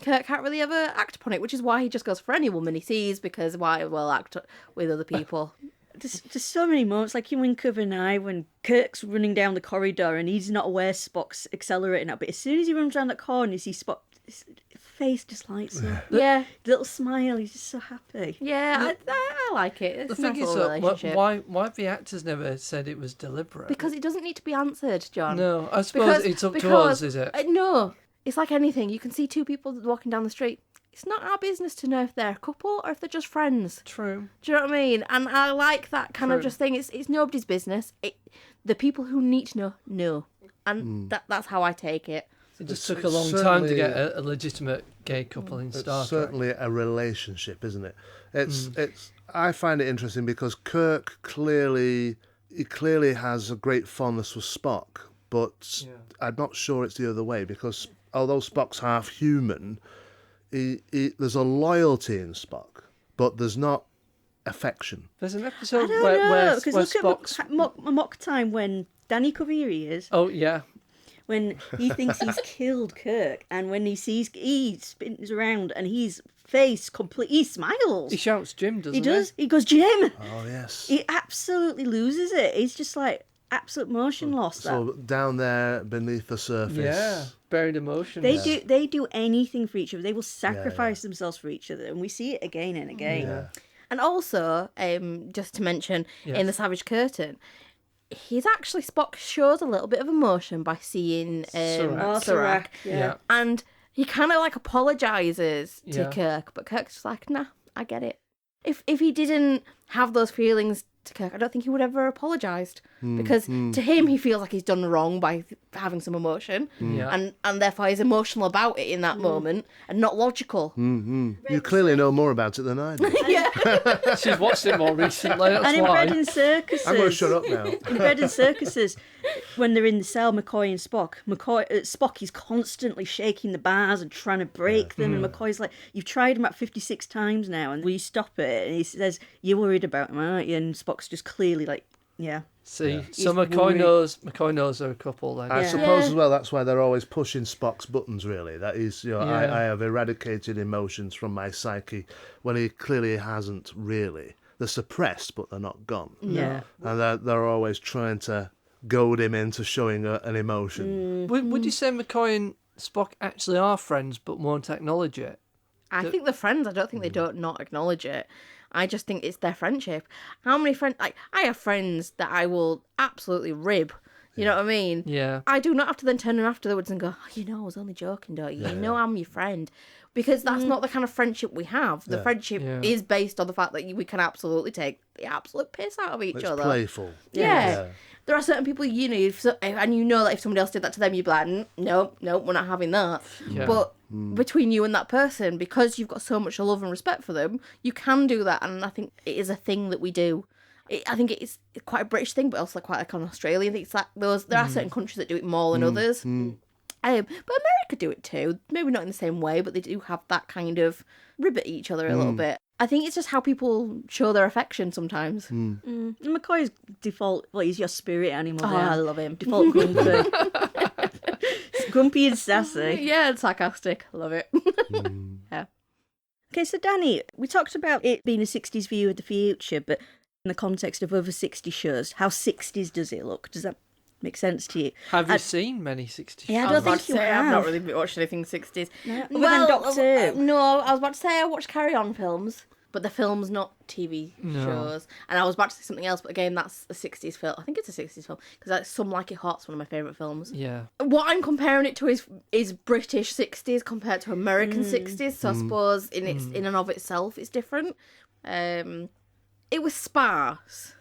Kirk can't really ever act upon it, which is why he just goes for any woman he sees, because why will act with other people. There's so many moments, like in Cover and I, when Kirk's running down the corridor and he's not aware Spock's accelerating up, but as soon as he runs around that corner, you see Spock, his face just lights up. Yeah. The little smile, he's just so happy. Yeah, I like it. It's The a nice thing is, little relationship. why have the actors never said it was deliberate? Because it doesn't need to be answered, John. No, I suppose it's up to us, is it? No, it's like anything. You can see two people walking down the street. It's not our business to know if they're a couple or if they're just friends. True. Do you know what I mean? And I like that kind of just thing. It's nobody's business. The people who need to know. And that's how I take it. It just took a long time to get a legitimate gay couple in Star It's Trek. certainly a relationship, isn't it? It's. I find it interesting because Kirk clearly he clearly has a great fondness for Spock, but I'm not sure it's the other way, because although Spock's half human, there's a loyalty in Spock, but there's not affection. There's an episode I where don't know, because look Spock's... at mock time when Dani, cover your ears. Oh, yeah. When he thinks he's killed Kirk, and when he spins around and his face he smiles. He shouts Jim, doesn't he? He does. He goes, Jim! Oh, yes. He absolutely loses it. He's just like absolute motion loss. So down there beneath the surface. Yeah, buried emotions. They do anything for each other. They will sacrifice themselves for each other, and we see it again and again. Yeah. And also, just to mention, in The Savage Curtain, Spock shows a little bit of emotion by seeing Serac. Yeah. And he kind of like apologises to Kirk, but Kirk's just like, nah, I get it. If he didn't have those feelings to Kirk, I don't think he would ever apologised, because to him he feels like he's done wrong by having some emotion, and therefore he's emotional about it in that moment and not logical. You clearly know more about it than I do. She's watched it more recently, that's And in why. Bread and Circuses... I'm going to shut up now. In Bread and Circuses, when they're in the cell, McCoy and Spock, Spock is constantly shaking the bars and trying to break them, and McCoy's like, you've tried them about 56 times now, and will you stop it? And he says, you're worried about him, aren't you? And Spock's just clearly like, yeah. See, He's so McCoy worried. knows they're a couple then. I suppose as well that's why they're always pushing Spock's buttons, really. That is, I have eradicated emotions from my psyche when he clearly hasn't really. They're suppressed, but they're not gone. Yeah. And they're always trying to goad him into showing an emotion. Would you say McCoy and Spock actually are friends but won't acknowledge it? I think they're friends. I don't think they don't not acknowledge it. I just think it's their friendship. How many friends... Like, I have friends that I will absolutely rib. You know what I mean? Yeah. I do not have to then turn around afterwards and go, I was only joking, don't you? You know I'm your friend. Because that's not the kind of friendship we have. The friendship is based on the fact that we can absolutely take the absolute piss out of each other. It's playful. Yeah. There are certain people, and you know that if somebody else did that to them, you'd be like, no, we're not having that. Yeah. But between you and that person, because you've got so much love and respect for them, you can do that. And I think it is a thing that we do. I think it's quite a British thing, but also quite like an Australian thing. It's like there are certain countries that do it more than others. But America do it too. Maybe not in the same way, but they do have that kind of rib at each other a little bit. I think it's just how people show their affection sometimes. McCoy's default, he's your spirit animal. Oh, I love him. Default grumpy. Grumpy and sassy. Yeah, and sarcastic. Love it. Yeah. Okay, so Dani, we talked about it being a 60s view of the future, but in the context of other 60s shows, how 60s does it look? Does that make sense to you? Have you seen many 60s? Yeah, I was don't about think to you say, have. I've not really watched anything 60s. No, other than Doctor Who. No, I was about to say I watched Carry On films, but the films, not TV shows. And I was about to say something else, but again, that's a 60s film. I think it's a 60s film, because Some Like It Hot's one of my favourite films. Yeah. What I'm comparing it to is British 60s compared to American 60s, so I suppose in and of itself it's different. It was sparse.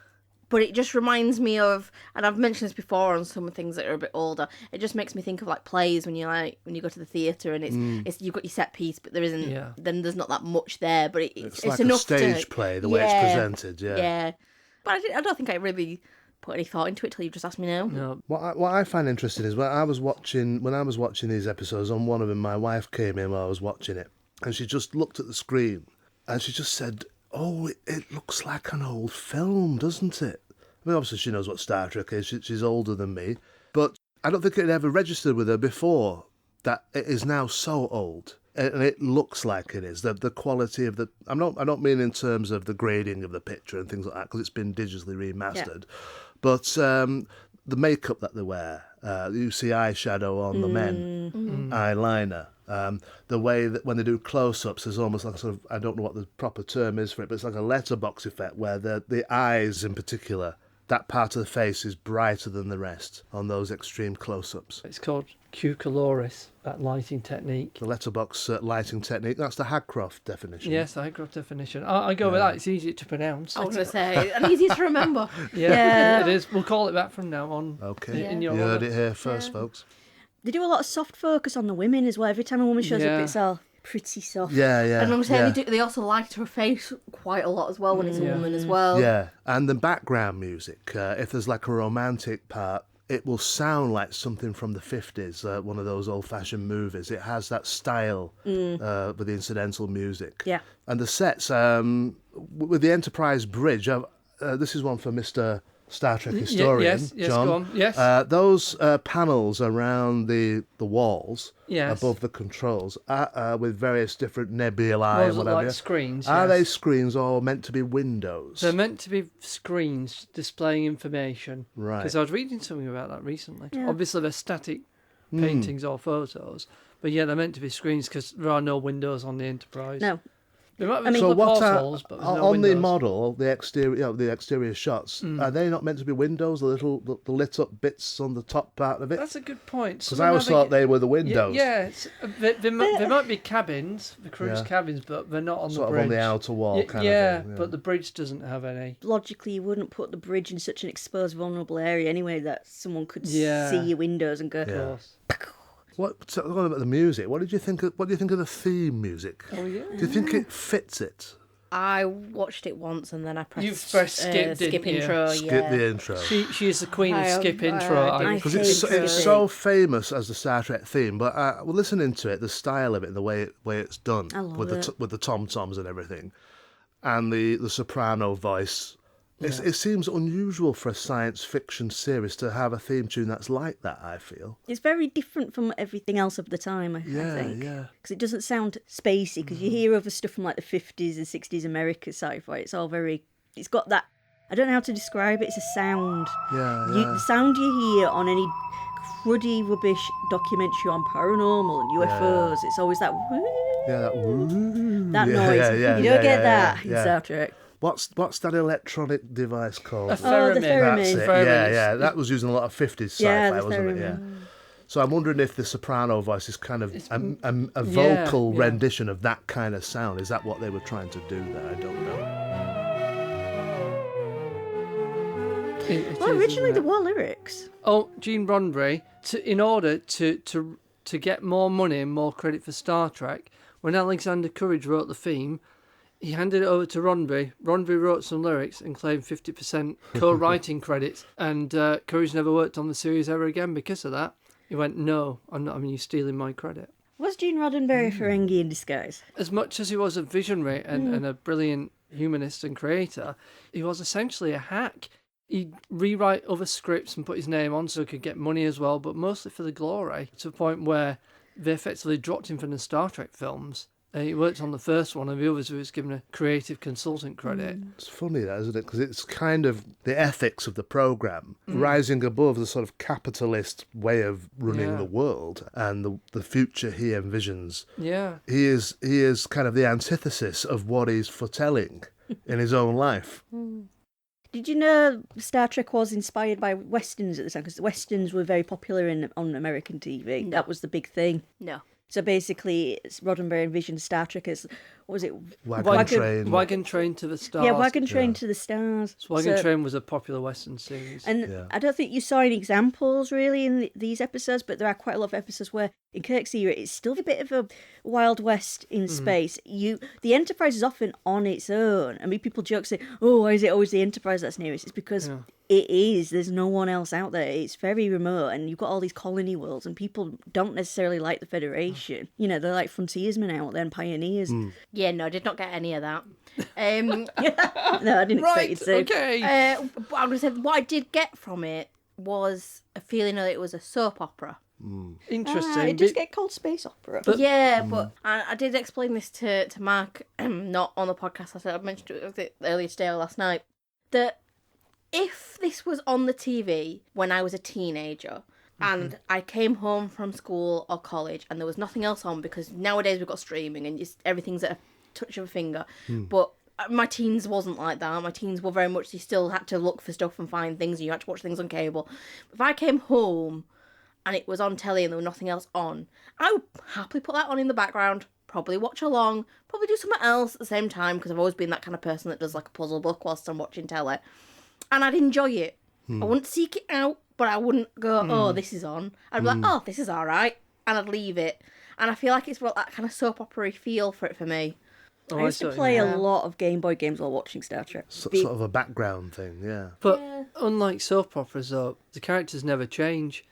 But it just reminds me of, and I've mentioned this before on some things that are a bit older. It just makes me think of like plays when you go to the theatre and it's you've got your set piece, but there isn't. Yeah. Then there's not that much there, but it's like enough a stage to, play, the way it's presented. Yeah. Yeah. But I don't think I really put any thought into it till you just asked me now. No. What I find interesting is when I was watching these episodes, on one of them, my wife came in while I was watching it, and she just looked at the screen and she just said, "Oh, it looks like an old film, doesn't it?" I mean, obviously she knows what Star Trek is. She's older than me, but I don't think it ever registered with her before that it is now so old, and it looks like it is. The quality of the I don't mean in terms of the grading of the picture and things like that, because it's been digitally remastered, but the makeup that they wear, you see eyeshadow on the men, eyeliner. The way that when they do close-ups, there's almost like a sort of, I don't know what the proper term is for it, but it's like a letterbox effect where the eyes in particular, that part of the face is brighter than the rest on those extreme close-ups. It's called cucoloris, that lighting technique. The letterbox lighting technique, that's the Hagcroft definition. Yes, the Hagcroft definition. I go with that. It's easy to pronounce. I was going to say, and easy to remember. Yeah, it is. We'll call it that from now on. Okay, In you heard it here first, folks. They do a lot of soft focus on the women as well. Every time a woman shows up, it's all pretty soft. Yeah. And I'm saying yeah. they also light her face quite a lot as well when it's a woman as well. Yeah, and the background music, if there's like a romantic part, it will sound like something from the 50s, one of those old-fashioned movies. It has that style with the incidental music. Yeah. And the sets, with the Enterprise bridge, this is one for Mr. Star Trek historian, yes, John. go on. Yes. Those panels around the walls Yes. above the controls with various different nebulae Those and look whatever. like screens. Are yes. they screens or meant to be windows? They're meant to be screens displaying information. Right. Because I was reading something about that recently. Yeah. Obviously, they're static paintings or photos. But yeah, they're meant to be screens because there are no windows on the Enterprise. No. There might be I mean- a So couple of what are, portholes, but there's no on the windows. model, the exterior shots, are they not meant to be windows? The lit up bits on the top part of it? That's a good point. Because I always thought they were the windows, Yeah, they might be cabins, the crew's cabins, but they're not on sort the of bridge. on the outer wall, kind yeah, of thing. but the bridge doesn't have any. Logically, you wouldn't put the bridge in such an exposed, vulnerable area anyway that someone could Yeah. see your windows and go, Of course. Talking about the music, what do you think of the theme music? Oh yeah. Do you think it fits it? I watched it once and then I pressed, You pressed skip, didn't skip you? intro. Skip the intro. She is the queen of I- skip I- intro. I Because hate it's it. so famous as the Star Trek theme, but well, listening to it, the style of it, the way it's done, I love with it. with the tom toms and everything, and the soprano voice, it seems unusual for a science fiction series to have a theme tune that's like that. I feel. It's very different from everything else of the time, I think. Yeah. Because it doesn't sound spacey, because you hear other stuff from like the 50s and 60s American sci-fi. It's all very... It's got that... I don't know how to describe it. It's a sound. Yeah. The sound you hear on any cruddy, rubbish documentary on paranormal and UFOs, it's always that... Yeah, that woo. That Yeah, noise. yeah, You yeah, don't get yeah, that in yeah. Star Trek. What's that electronic device called? A Oh, the theremin. theremin. That's it. Theremin. Yeah. That was using a lot of 50s sci-fi, Yeah, the wasn't it? theremin. Yeah. So I'm wondering if the soprano voice is kind of a yeah, vocal yeah. rendition of that kind of sound. Is that what they were trying to do there? I don't know. It Well, is, originally isn't there it? were lyrics. Oh, Gene Roddenberry, in order to get more money and more credit for Star Trek, when Alexander Courage wrote the theme, he handed it over to Roddenberry. Roddenberry wrote some lyrics and claimed 50% co-writing credits, and Courage never worked on the series ever again because of that. He went, no, I'm not. I mean, you're stealing my credit. Was Gene Roddenberry Ferengi in disguise? As much as he was a visionary and a brilliant humanist and creator, he was essentially a hack. He'd rewrite other scripts and put his name on so he could get money as well, but mostly for the glory, to the point where they effectively dropped him from the Star Trek films. He worked on the first one, and the others he was given a creative consultant credit. It's funny that, isn't it? Because it's kind of the ethics of the program rising above the sort of capitalist way of running Yeah. the world and the future he envisions. Yeah. He is kind of the antithesis of what he's foretelling in his own life. Did you know Star Trek was inspired by Westerns at the time? Because the Westerns were very popular on American TV. No. That was the big thing. No. So basically, Roddenberry envisioned Star Trek as, what was it? Wagon Train to the Stars. Yeah, Wagon Train to the Stars. So Wagon So- Train was a popular Western series. And Yeah. I don't think you saw any examples really in these episodes, but there are quite a lot of episodes where in Kirk's era it's still a bit of a Wild West in space. The Enterprise is often on its own. I mean, people joke say, "Oh, why is it always the Enterprise that's nearest?" It's because it is. There's no one else out there. It's very remote, and you've got all these colony worlds, and people don't necessarily like the Federation. You know, they're like frontiersmen out there and pioneers. Yeah, no, I did not get any of that. No, I didn't expect you to. okay. But I would say what I did get from it was a feeling that it was a soap opera. Interesting. It does get called space opera. Yeah, but I did explain this to Mark, not on the podcast. I mentioned it earlier today or last night, that if this was on the TV when I was a teenager and I came home from school or college and there was nothing else on, because nowadays we've got streaming and just everything's at a touch of a finger, but my teens wasn't like that. My teens were very much, you still had to look for stuff and find things, and you had to watch things on cable. If I came home and it was on telly and there was nothing else on, I would happily put that on in the background, probably watch along, probably do something else at the same time, because I've always been that kind of person that does like a puzzle book whilst I'm watching telly, and I'd enjoy it. I wouldn't seek it out, but I wouldn't go, oh, this is on. I'd be like, oh, this is all right, and I'd leave it. And I feel like it's brought that kind of soap opera feel for it for me. Oh, I used to play a lot of Game Boy games while watching Star Trek. Sort of a background thing, yeah. But unlike soap operas, though, the characters never change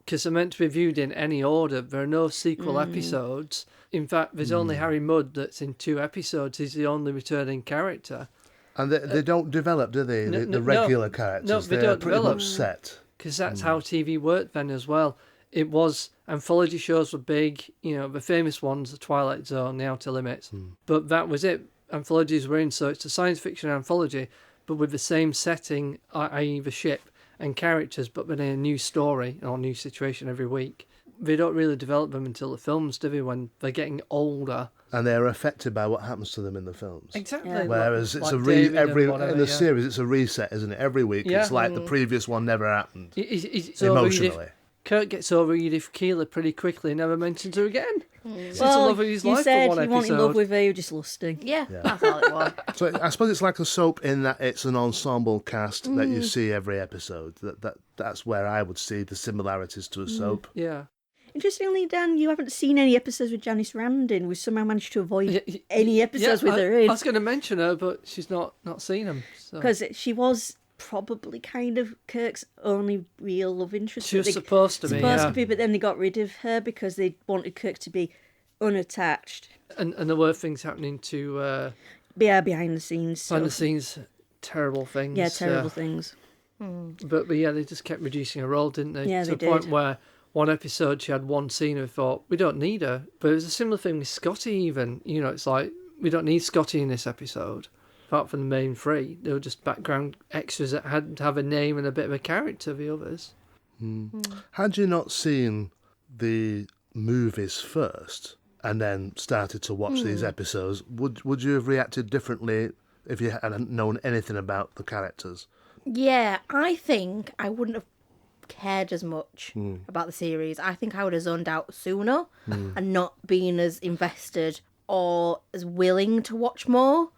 because they're meant to be viewed in any order. There are no sequel episodes. In fact, there's only Harry Mudd that's in 2 episodes. He's the only returning character. And they don't develop, do they? The regular characters. No, they They're don't pretty develop. much set. Because that's how TV worked then as well. It was, anthology shows were big, the famous ones, The Twilight Zone, The Outer Limits. But that was it. Anthologies were in, so it's a science fiction anthology, but with the same setting, i.e. the ship and characters, but with a new story or new situation every week. They don't really develop them until the films, do they, when they're getting older. And they're affected by what happens to them in the films. Exactly. Yeah. Whereas it's like a David and in whatever, the series, it's a reset, isn't it? Every week, Yeah. it's like the previous one never happened. It's Emotionally. Kurt gets over Edith Keeler pretty quickly and never mentions her again. Since the Well, love of his you life for said one you weren't in love episode. with her, you were just lusting. Yeah, that's all it was. So I suppose it's like a soap in that it's an ensemble cast that you see every episode. That's where I would see the similarities to a soap. Yeah. Interestingly, Dan, you haven't seen any episodes with Janice Randin. We've somehow managed to avoid any episodes with her in. I was going to mention her, but she's not seen them. Because she was probably kind of Kirk's only real love interest. She was But supposed to be, supposed yeah. to be, but then they got rid of her because they wanted Kirk to be unattached. And there were things happening to Behind the scenes. behind the stuff. scenes, terrible things. Yeah, terrible things. But yeah, they just kept reducing her role, didn't they? Yeah, to they the point did. where one episode she had one scene and we thought, we don't need her. But it was a similar thing with Scotty even. It's like, we don't need Scotty in this episode. Apart from the main 3. They were just background extras that had to have a name and a bit of a character, the others. Had you not seen the movies first and then started to watch these episodes, would you have reacted differently if you hadn't known anything about the characters? Yeah, I think I wouldn't have cared as much about the series. I think I would have zoned out sooner and not been as invested or as willing to watch more.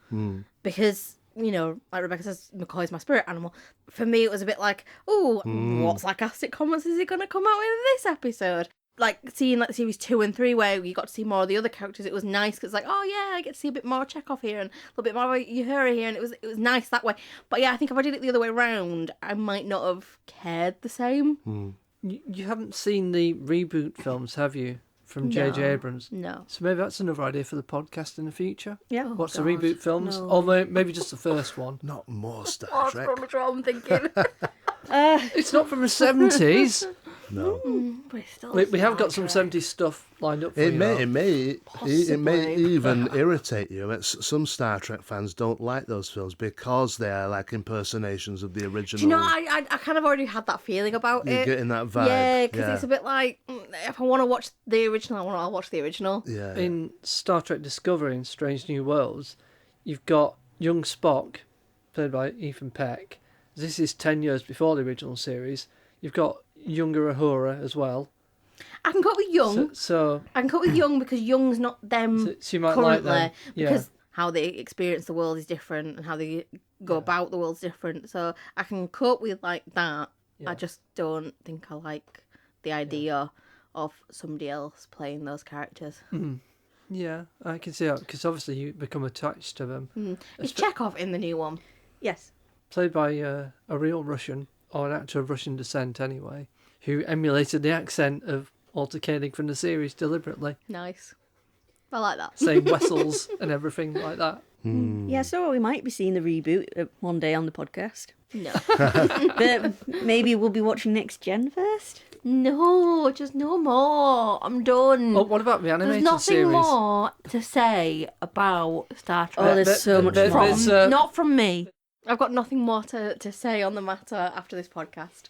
Because, like Rebecca says, McCoy's my spirit animal. For me, it was a bit like, oh, what sarcastic comments is he going to come out with in this episode? Like, seeing like series 2 and 3 where you got to see more of the other characters, it was nice because like, oh yeah, I get to see a bit more Chekhov here and a little bit more of Uhura here, and it was nice that way. But yeah, I think if I did it the other way around, I might not have cared the same. You haven't seen the reboot films, have you? From J.J. Abrams? No. So maybe that's another idea for the podcast in the future. Yeah. Watch the God, reboot films. no. Or maybe just the first one. Not more Star Oh, Trek. that's probably what I'm thinking. It's not from the 70s. No. But it's still We have got some Star Trek. 70s stuff lined up for It you. may though. Possibly. even irritate you. Some Star Trek fans don't like those films because they are like impersonations of the original. Do you know, I kind of already had that feeling about You're it. getting that vibe. Yeah, because it's a bit like, if I want to watch the original, I'll watch the original. Yeah. In Star Trek Discovery and Strange New Worlds, you've got young Spock, played by Ethan Peck. This is 10 years before the original series. You've got younger Uhura as well. I can cope with young. So I can cope with young because young's not them you might currently. like them. Yeah. Because how they experience the world is different and how they go about the world's different. So I can cope with like that. Yeah. I just don't think I like the idea of somebody else playing those characters. Yeah, I can see that, because obviously you become attached to them. Is Chekhov in the new one? Yes. Played by a real Russian, or an actor of Russian descent anyway, who emulated the accent of altercating from the series deliberately, Nice. I like that. saying Wessels and everything like that. Yeah, so we might be seeing the reboot one day on the podcast. No. But maybe we'll be watching Next Gen first. No, just no more. I'm done. Oh, what about the There's animated nothing series? more to say about Star Trek. Oh, there's so much there- more. there's, Not from me. I've got nothing more to say on the matter after this podcast.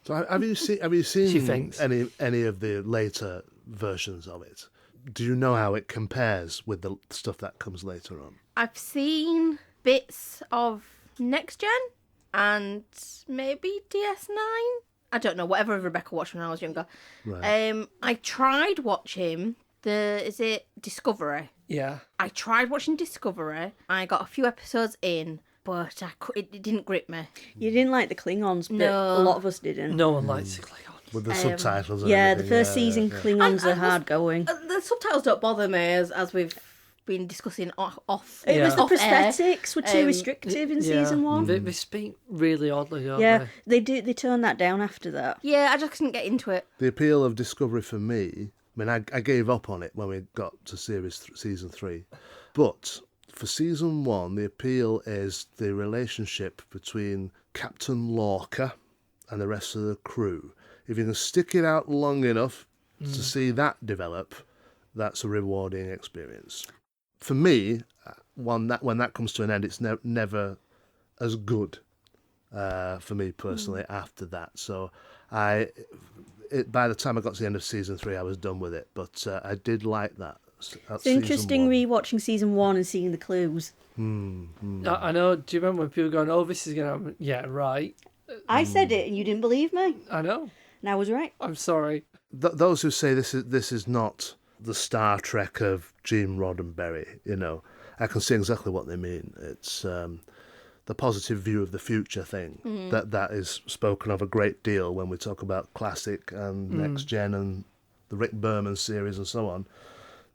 So have you She seen thinks. any of the later versions of it? Do you know how it compares with the stuff that comes later on? I've seen bits of Next Gen and maybe DS9. I don't know, whatever Rebecca watched when I was younger. Right. I tried watching is it Discovery? Yeah. I tried watching Discovery. I got a few episodes in, but it didn't grip me. You didn't like the Klingons, but No. a lot of us didn't. No one likes the Klingons. With the subtitles and Yeah, the everything. first season Klingons are hard going. The subtitles don't bother me, as we've been discussing off. It was the off air. prosthetics were too restrictive in season 1. They speak really oddly, don't Yeah, they? they turned that down after that. Yeah, I just couldn't get into it. The appeal of Discovery for me, I mean, I gave up on it when we got to season 3. But for season 1, the appeal is the relationship between Captain Lorca and the rest of the crew. If you can stick it out long enough to see that develop, that's a rewarding experience. For me, when that comes to an end, it's never as good for me personally after that. So by the time I got to the end of season 3, I was done with it. But I did like that. It's interesting rewatching season 1 and seeing the clues. I know. Do you remember when people were going, "Oh, this is going to happen"? Yeah, right. I said it and you didn't believe me. I know. And I was right. I'm sorry. Those who say this is not the Star Trek of Gene Roddenberry, I can see exactly what they mean. It's the positive view of the future thing that is spoken of a great deal when we talk about classic and next gen and the Rick Berman series and so on.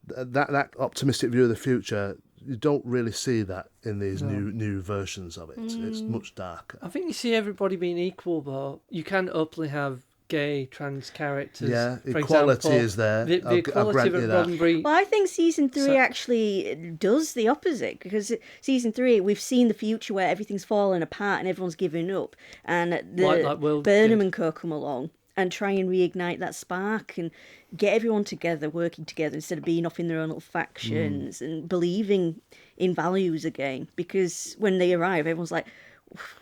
That optimistic view of the future, you don't really see that in these new versions of it. It's much darker. I think you see everybody being equal, though. You can openly have gay, trans characters. Yeah, for equality example. is there. The I'll equality grant of you that. Roddenberry. Well, I think season 3 actually does the opposite, because season 3 we've seen the future where everything's falling apart and everyone's giving up, and Like Will Burnham did. and co come along and try and reignite that spark and get everyone together, working together instead of being off in their own little factions and believing in values again. Because when they arrive, everyone's like,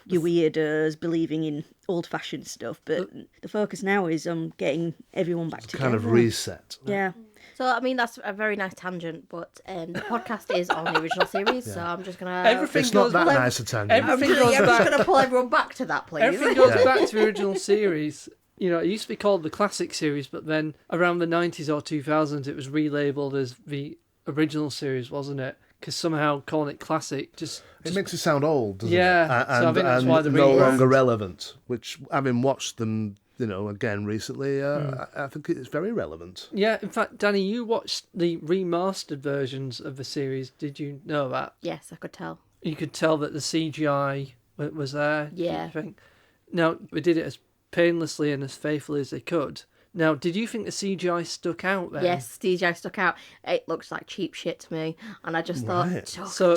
you weirdos, believing in old-fashioned stuff. But the focus now is on getting everyone back together. Kind of reset. Yeah. So, I mean, that's a very nice tangent, but the podcast is on the original series, so I'm just going to... Everything It's not goes that back- nice a tangent. Everything goes I'm just back. going to pull everyone back to that, please. Everything goes back to the original series. It used to be called the classic series, but then around the 90s or 2000s, it was relabeled as the original series, wasn't it? Because somehow calling it classic just It makes it sound old, doesn't Yeah, it? so I think that's why the no rebrand. longer relevant, which, having watched them, again recently, I think it's very relevant. Yeah, in fact, Danny, you watched the remastered versions of the series. Did you know that? Yes, I could tell. You could tell that the CGI was there. do you Yeah. think? Now, they did it as painlessly and as faithfully as they could. Now, did you think the CGI stuck out then? Yes, CGI stuck out. It looks like cheap shit to me, and I just thought, Right.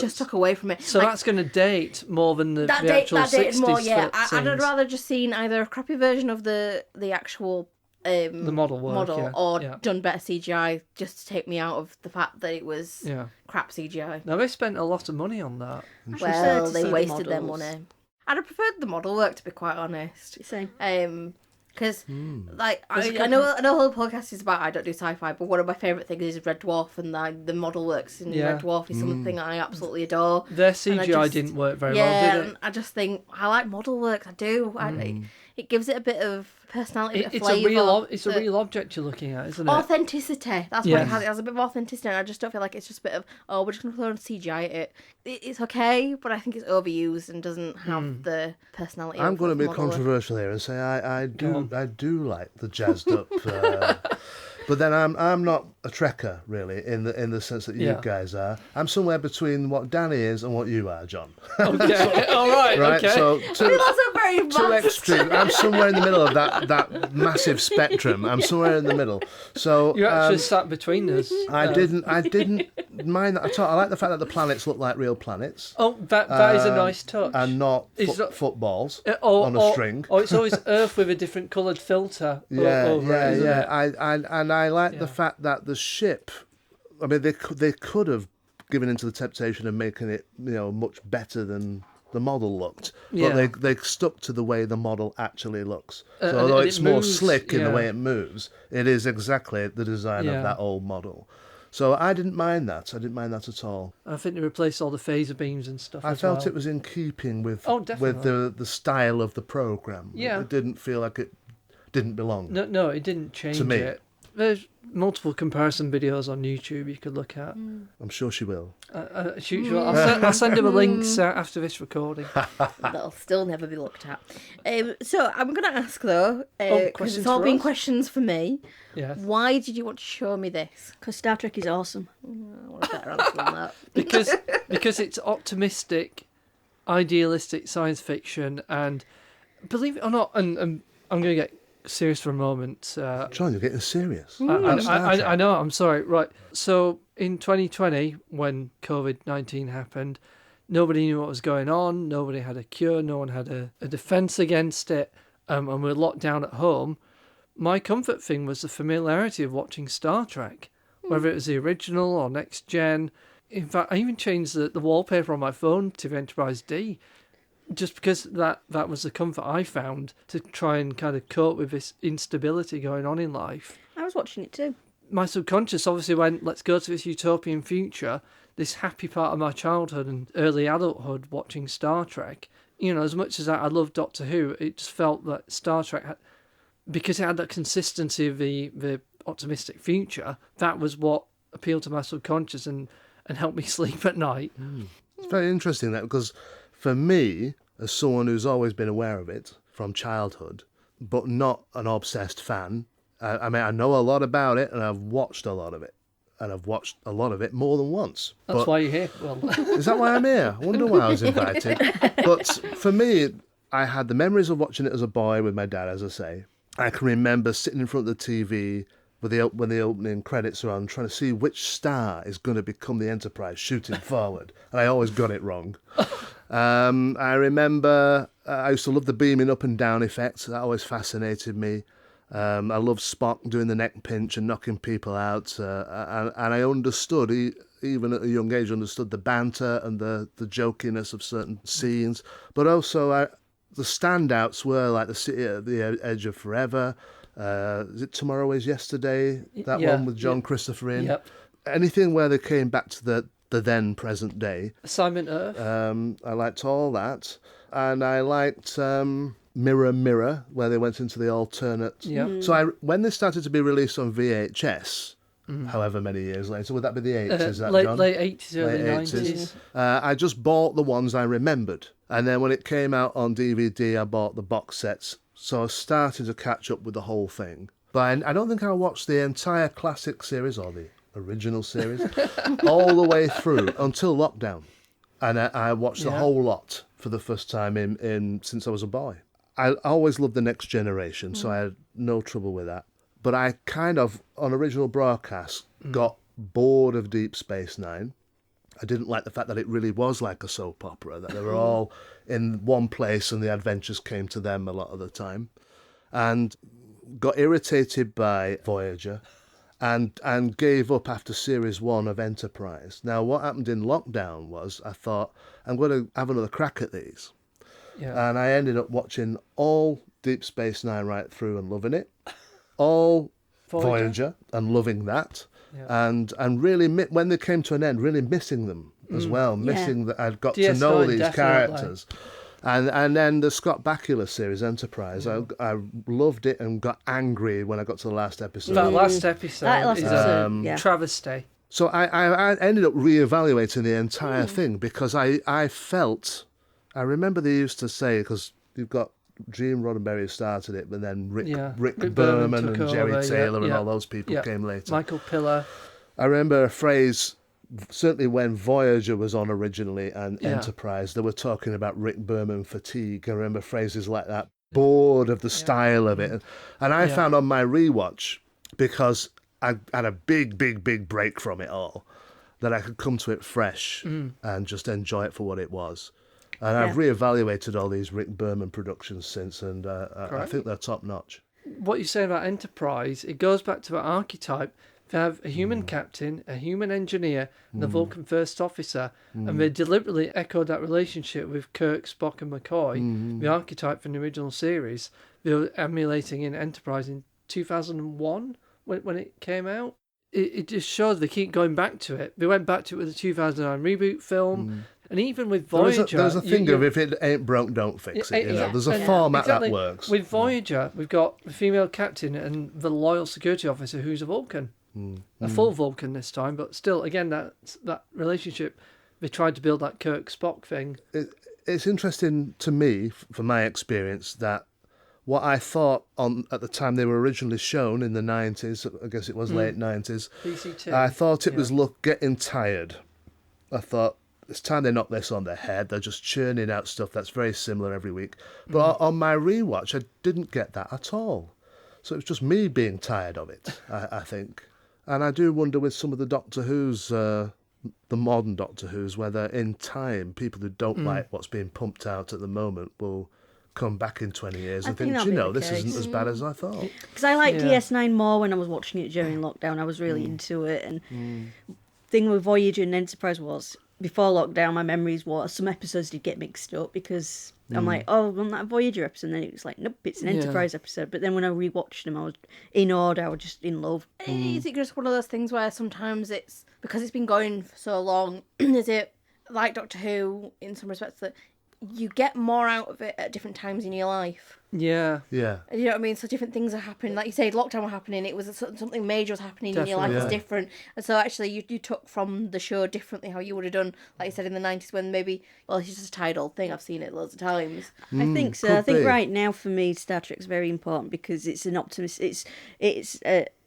just took away from it. So Like, that's going to date more than the that actual dated 60s more, yeah. I'd scenes. rather just seen either a crappy version of the actual The model work, yeah. or Yeah. done better CGI, just to take me out of the fact that it was Yeah. crap CGI. Now, they spent a lot of money on that. prefer Well, to they see the wasted their models. money. I'd have preferred the model work, to be quite honest. Same. Because, I know the whole podcast is about I don't do sci-fi, but one of my favourite things is Red Dwarf, and the model works in Red Dwarf is something I absolutely adore. Their And CGI I just- didn't work very yeah, well, did it? and I just think I like model work. I do. It gives it a bit of personality, a bit of It's flavour. it's a real object you're looking at, isn't it? Authenticity. That's Yeah. what it has. It has a bit of authenticity, and I just don't feel like it's just a bit of, we're just going to throw on CGI at it. It's okay, but I think it's overused and doesn't have the personality. I'm of going to be model work. controversial here and say I do like the jazzed up. But then I'm not a trekker really in the sense that you Yeah. guys are. I'm somewhere between what Danny is and what you are, John. Okay, all right, Right, okay. so I mean, that's a very two vast- extremes. I'm somewhere in the middle of that massive spectrum. I'm somewhere in the middle. So You actually sat between us. I didn't mind that at all. I like the fact that the planets look like real planets Oh, that is a nice touch. and not It's not- footballs Or- on a or- string. Or it's always Earth with a different coloured filter Yeah, over it, isn't it? I like the Yeah. fact that the ship. I mean, they could have given into the temptation of making it, much better than the model looked, Yeah. but they stuck to the way the model actually looks. So and although it it's more moves, slick in the yeah. way it moves, it is exactly the design Yeah. of that old model. So I didn't mind that. I didn't mind that at all. I think they replaced all the phaser beams and stuff. I as felt well. it was in keeping with Oh, definitely. the style of the program. Yeah. It didn't feel like it didn't belong. No, it didn't change To me. it. there's multiple comparison videos on YouTube you could look at. I'm sure she will. I'll send him a link after this recording. That'll still never be looked at. So I'm going to ask though, because questions it's all for been us? questions for me. Yes. Why did you want to show me this? Because Star Trek is awesome. I want a better answer than that. because it's optimistic, idealistic science fiction, and believe it or not, and I'm going to get serious for a moment. John, you're getting serious. I know, I'm sorry. Right. So in 2020, when COVID-19 happened, nobody knew what was going on. Nobody had a cure. No one had a defense against it. And we were locked down at home. My comfort thing was the familiarity of watching Star Trek, whether it was the original or Next Gen. In fact, I even changed the wallpaper on my phone to the Enterprise D, just because that was the comfort I found to try and kind of cope with this instability going on in life. I was watching it too. My subconscious obviously went, let's go to this utopian future, this happy part of my childhood and early adulthood watching Star Trek. You know, as much as I loved Doctor Who, it just felt that Star Trek had, because it had that consistency of the optimistic future, that was what appealed to my subconscious and helped me sleep at night. It's very interesting that, because for me, as someone who's always been aware of it from childhood, but not an obsessed fan, I mean, I know a lot about it and I've watched a lot of it. And I've watched a lot of it more than once. That's why you're here. Well, is that why I'm here? I wonder why I was invited. But for me, I had the memories of watching it as a boy with my dad, as I say. I can remember sitting in front of the TV when the opening credits are on, trying to see which star is going to become the Enterprise shooting forward. And I always got it wrong. I remember I used to love the beaming up and down effects. That always fascinated me. I loved Spock doing the neck pinch and knocking people out. And I understood, even at a young age, understood the banter and the jokiness of certain scenes. But also the standouts were like The City at the Edge of Forever. Is it Tomorrow Is Yesterday? That one with John Christopher in. Yep. Anything where they came back to the then present day. Assignment Earth. I liked all that. And I liked Mirror Mirror, where they went into the alternate. Yeah. So when they started to be released on VHS, however many years later, would that be the 80s, John? Late 80s, early Late 90s. I just bought the ones I remembered. And then when it came out on DVD, I bought the box sets. So I started to catch up with the whole thing. But I don't think I watched the entire classic series or the original series all the way through until lockdown. And I watched the whole lot for the first time in since I was a boy. I always loved The Next Generation, so I had no trouble with that. But I kind of, on original broadcast, got bored of Deep Space Nine. I didn't like the fact that it really was like a soap opera, that they were all in one place and the adventures came to them a lot of the time. And got irritated by Voyager and gave up after Series 1 of Enterprise. Now, what happened in lockdown was I thought, I'm going to have another crack at these. Yeah. And I ended up watching all Deep Space Nine right through and loving it. All Voyager and loving that. Yeah. And really, when they came to an end, really missing them as well. Missing that I'd got to know these characters. And then the Scott Bakula series, Enterprise, I loved it and got angry when I got to the last episode. That last episode is a travesty. So I ended up reevaluating the entire thing because I felt... I remember they used to say, because you've got Gene Roddenberry started it, but then Rick Berman and Jerry Taylor and all those people came later. Michael Piller. I remember a phrase, certainly when Voyager was on originally and Enterprise, they were talking about Rick Berman fatigue. I remember phrases like that, bored of the style of it. And I found on my rewatch, because I had a big break from it all, that I could come to it fresh and just enjoy it for what it was. And I've reevaluated all these Rick Berman productions since, and I think they're top notch. What you say about Enterprise, it goes back to an archetype. They have a human captain, a human engineer, and a Vulcan first officer, and they deliberately echoed that relationship with Kirk, Spock, and McCoy, the archetype from the original series. They were emulating in Enterprise in 2001 when it came out. It just shows they keep going back to it. They went back to it with the 2009 reboot film, And even with Voyager... There's a thing of if it ain't broke, don't fix it. There's a format that works. With Voyager, we've got the female captain and the loyal security officer who's a Vulcan. A full Vulcan this time, but still, again, that relationship, they tried to build that Kirk-Spock thing. It's interesting to me, from my experience, that what I thought at the time they were originally shown in the 90s, I guess it was late 90s, PC2. I thought it was getting tired. I thought, it's time they knock this on their head. They're just churning out stuff that's very similar every week. But on my rewatch, I didn't get that at all. So it was just me being tired of it, I think. And I do wonder with some of the Doctor Who's, the modern Doctor Who's, whether in time people who don't like what's being pumped out at the moment will come back in 20 years and think, this isn't as bad as I thought. Because I liked DS9 more when I was watching it during lockdown. I was really into it. And thing with Voyager and Enterprise was, before lockdown, my memories were some episodes did get mixed up because I'm like, oh, wasn't that a Voyager episode? And then it was like, nope, it's an Enterprise episode. But then when I rewatched them, I was in order, I was just in love. Is it just one of those things where sometimes it's, because it's been going for so long, is it like Doctor Who in some respects that you get more out of it at different times in your life? Yeah. Yeah. You know what I mean? So different things are happening. Like you said, lockdown was happening. It was something major was happening in your life. Definitely, Was different. And so actually you took from the show differently how you would have done, like you said, in the 90s when maybe, well, it's just a tired old thing. I've seen it loads of times. I think so. I think right now for me, Star Trek's very important because it's an optimist. It's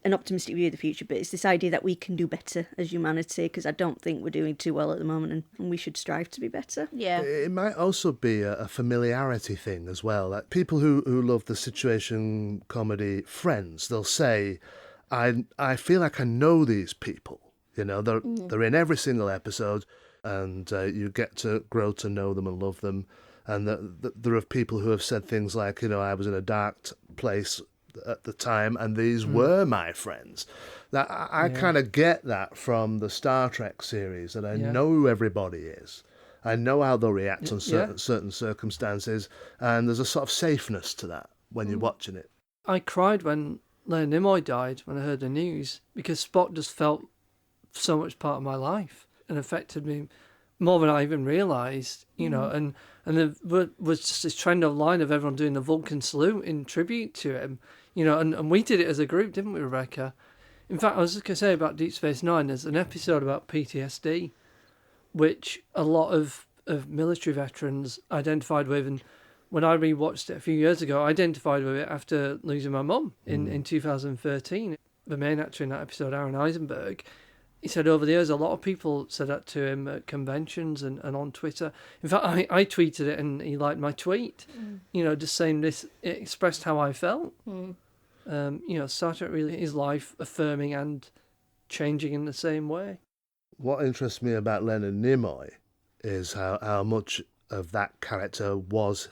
an optimistic view of the future, but it's this idea that we can do better as humanity, because I don't think we're doing too well at the moment, and we should strive to be better. Yeah. It might also be a familiarity thing as well. Like people who love the situation comedy Friends, they'll say, I feel like I know these people. You know, they're in every single episode, and you get to grow to know them and love them. And there are people who have said things like, I was in a dark place at the time, and these were my friends. That I kind of get that from the Star Trek series, and I know who everybody is. I know how they'll react on certain circumstances, and there's a sort of safeness to that when you're watching it. I cried when Leonard Nimoy died, when I heard the news, because Spock just felt so much part of my life and affected me more than I even realised, and there was just this trend online of everyone doing the Vulcan salute in tribute to him, and we did it as a group, didn't we, Rebecca? In fact, I was just going to say about Deep Space Nine, there's an episode about PTSD, which a lot of military veterans identified with, and when I rewatched it a few years ago, I identified with it after losing my mum in 2013. The main actor in that episode, Aaron Eisenberg, he said over the years, a lot of people said that to him at conventions and on Twitter. In fact, I tweeted it and he liked my tweet, just saying this, it expressed how I felt. Star Trek really is life affirming and changing in the same way. What interests me about Leonard Nimoy is how much of that character was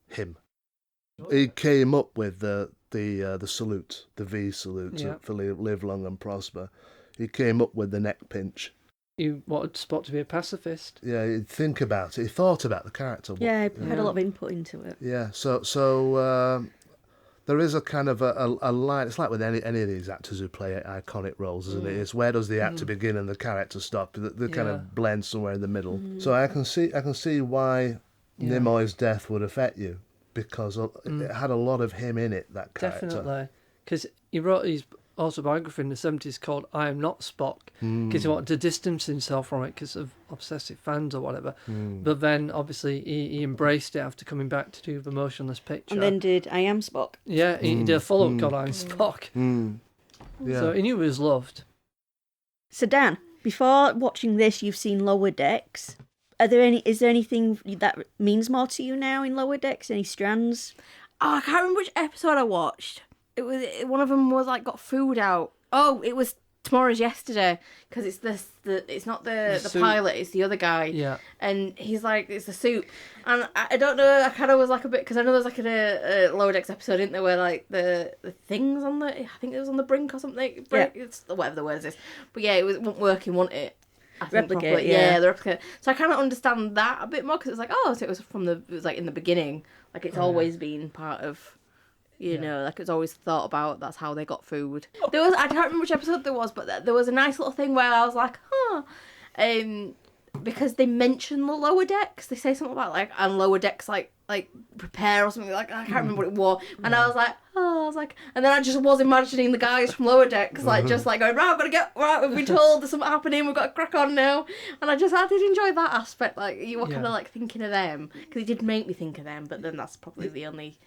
him. He came up with the salute, the V salute for live long and prosper. He came up with the neck pinch. You wanted Spock to be a pacifist. Yeah, he'd think about it. He thought about the character. Yeah, he had a lot of input into it. Yeah, so there is a kind of a line. It's like with any of these actors who play iconic roles, isn't it? It's where does the actor begin and the character stop? They kind of blend somewhere in the middle. So I can see why Nimoy's death would affect you, because it had a lot of him in it, that character. Definitely. Because he wrote his autobiography in the 70s called I Am Not Spock, because he wanted to distance himself from it because of obsessive fans or whatever. But then, obviously, he embraced it after coming back to do The Motionless Picture. And then did I Am Spock. Yeah, he did a follow-up called I Am Spock. Yeah. So he knew he was loved. So, Dan, before watching this, you've seen Lower Decks. Is there anything that means more to you now in Lower Decks? Any strands? Oh, I can't remember which episode I watched. It was one of them was like got food out. Oh, it was Tomorrow's Yesterday, because it's it's not the pilot, it's the other guy. Yeah. And he's like, it's the soup, and I don't know. I kind of was like a bit, because I know there's like a Lower Decks episode, isn't there, where like the things on the, I think it was on the brink or something. It's whatever the word is. But yeah, it wasn't working, wasn't it? Replicate, the replicate. So I kind of understand that a bit more, because it's like, oh, so it was like in the beginning, like it's always been part of. You know, like it's always thought about, that's how they got food. I can't remember which episode there was, but there was a nice little thing where I was like, because they mention the lower decks. They say something about like and lower decks like prepare or something like I can't remember what it was. And I was like, and then I just was imagining the guys from lower decks like just like going right. We've been told there's something happening. We've got to crack on now. And I did enjoy that aspect. Like you were kind of like thinking of them because it did make me think of them. But then that's probably the only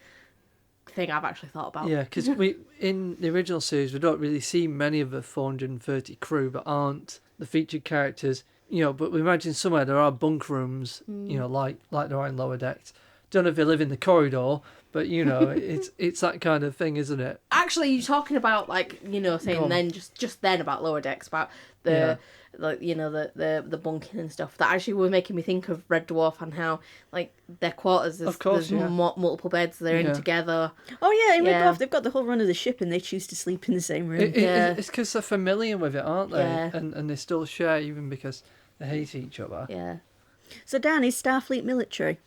thing I've actually thought about. Yeah, because we in the original series we don't really see many of the 430 crew, but aren't the featured characters. But we imagine somewhere there are bunk rooms. Like there are in lower decks. Don't know if they live in the corridor, but it's that kind of thing, isn't it? Actually, you're talking about like saying then just then about lower decks about the the bunking and stuff that actually were making me think of Red Dwarf and how like their quarters there's multiple beds they're in together. Oh yeah, in Red Dwarf they've got the whole run of the ship and they choose to sleep in the same room. It's because they're familiar with it, aren't they? Yeah. And they still share even because they hate each other. Yeah. So Dan, is Starfleet military?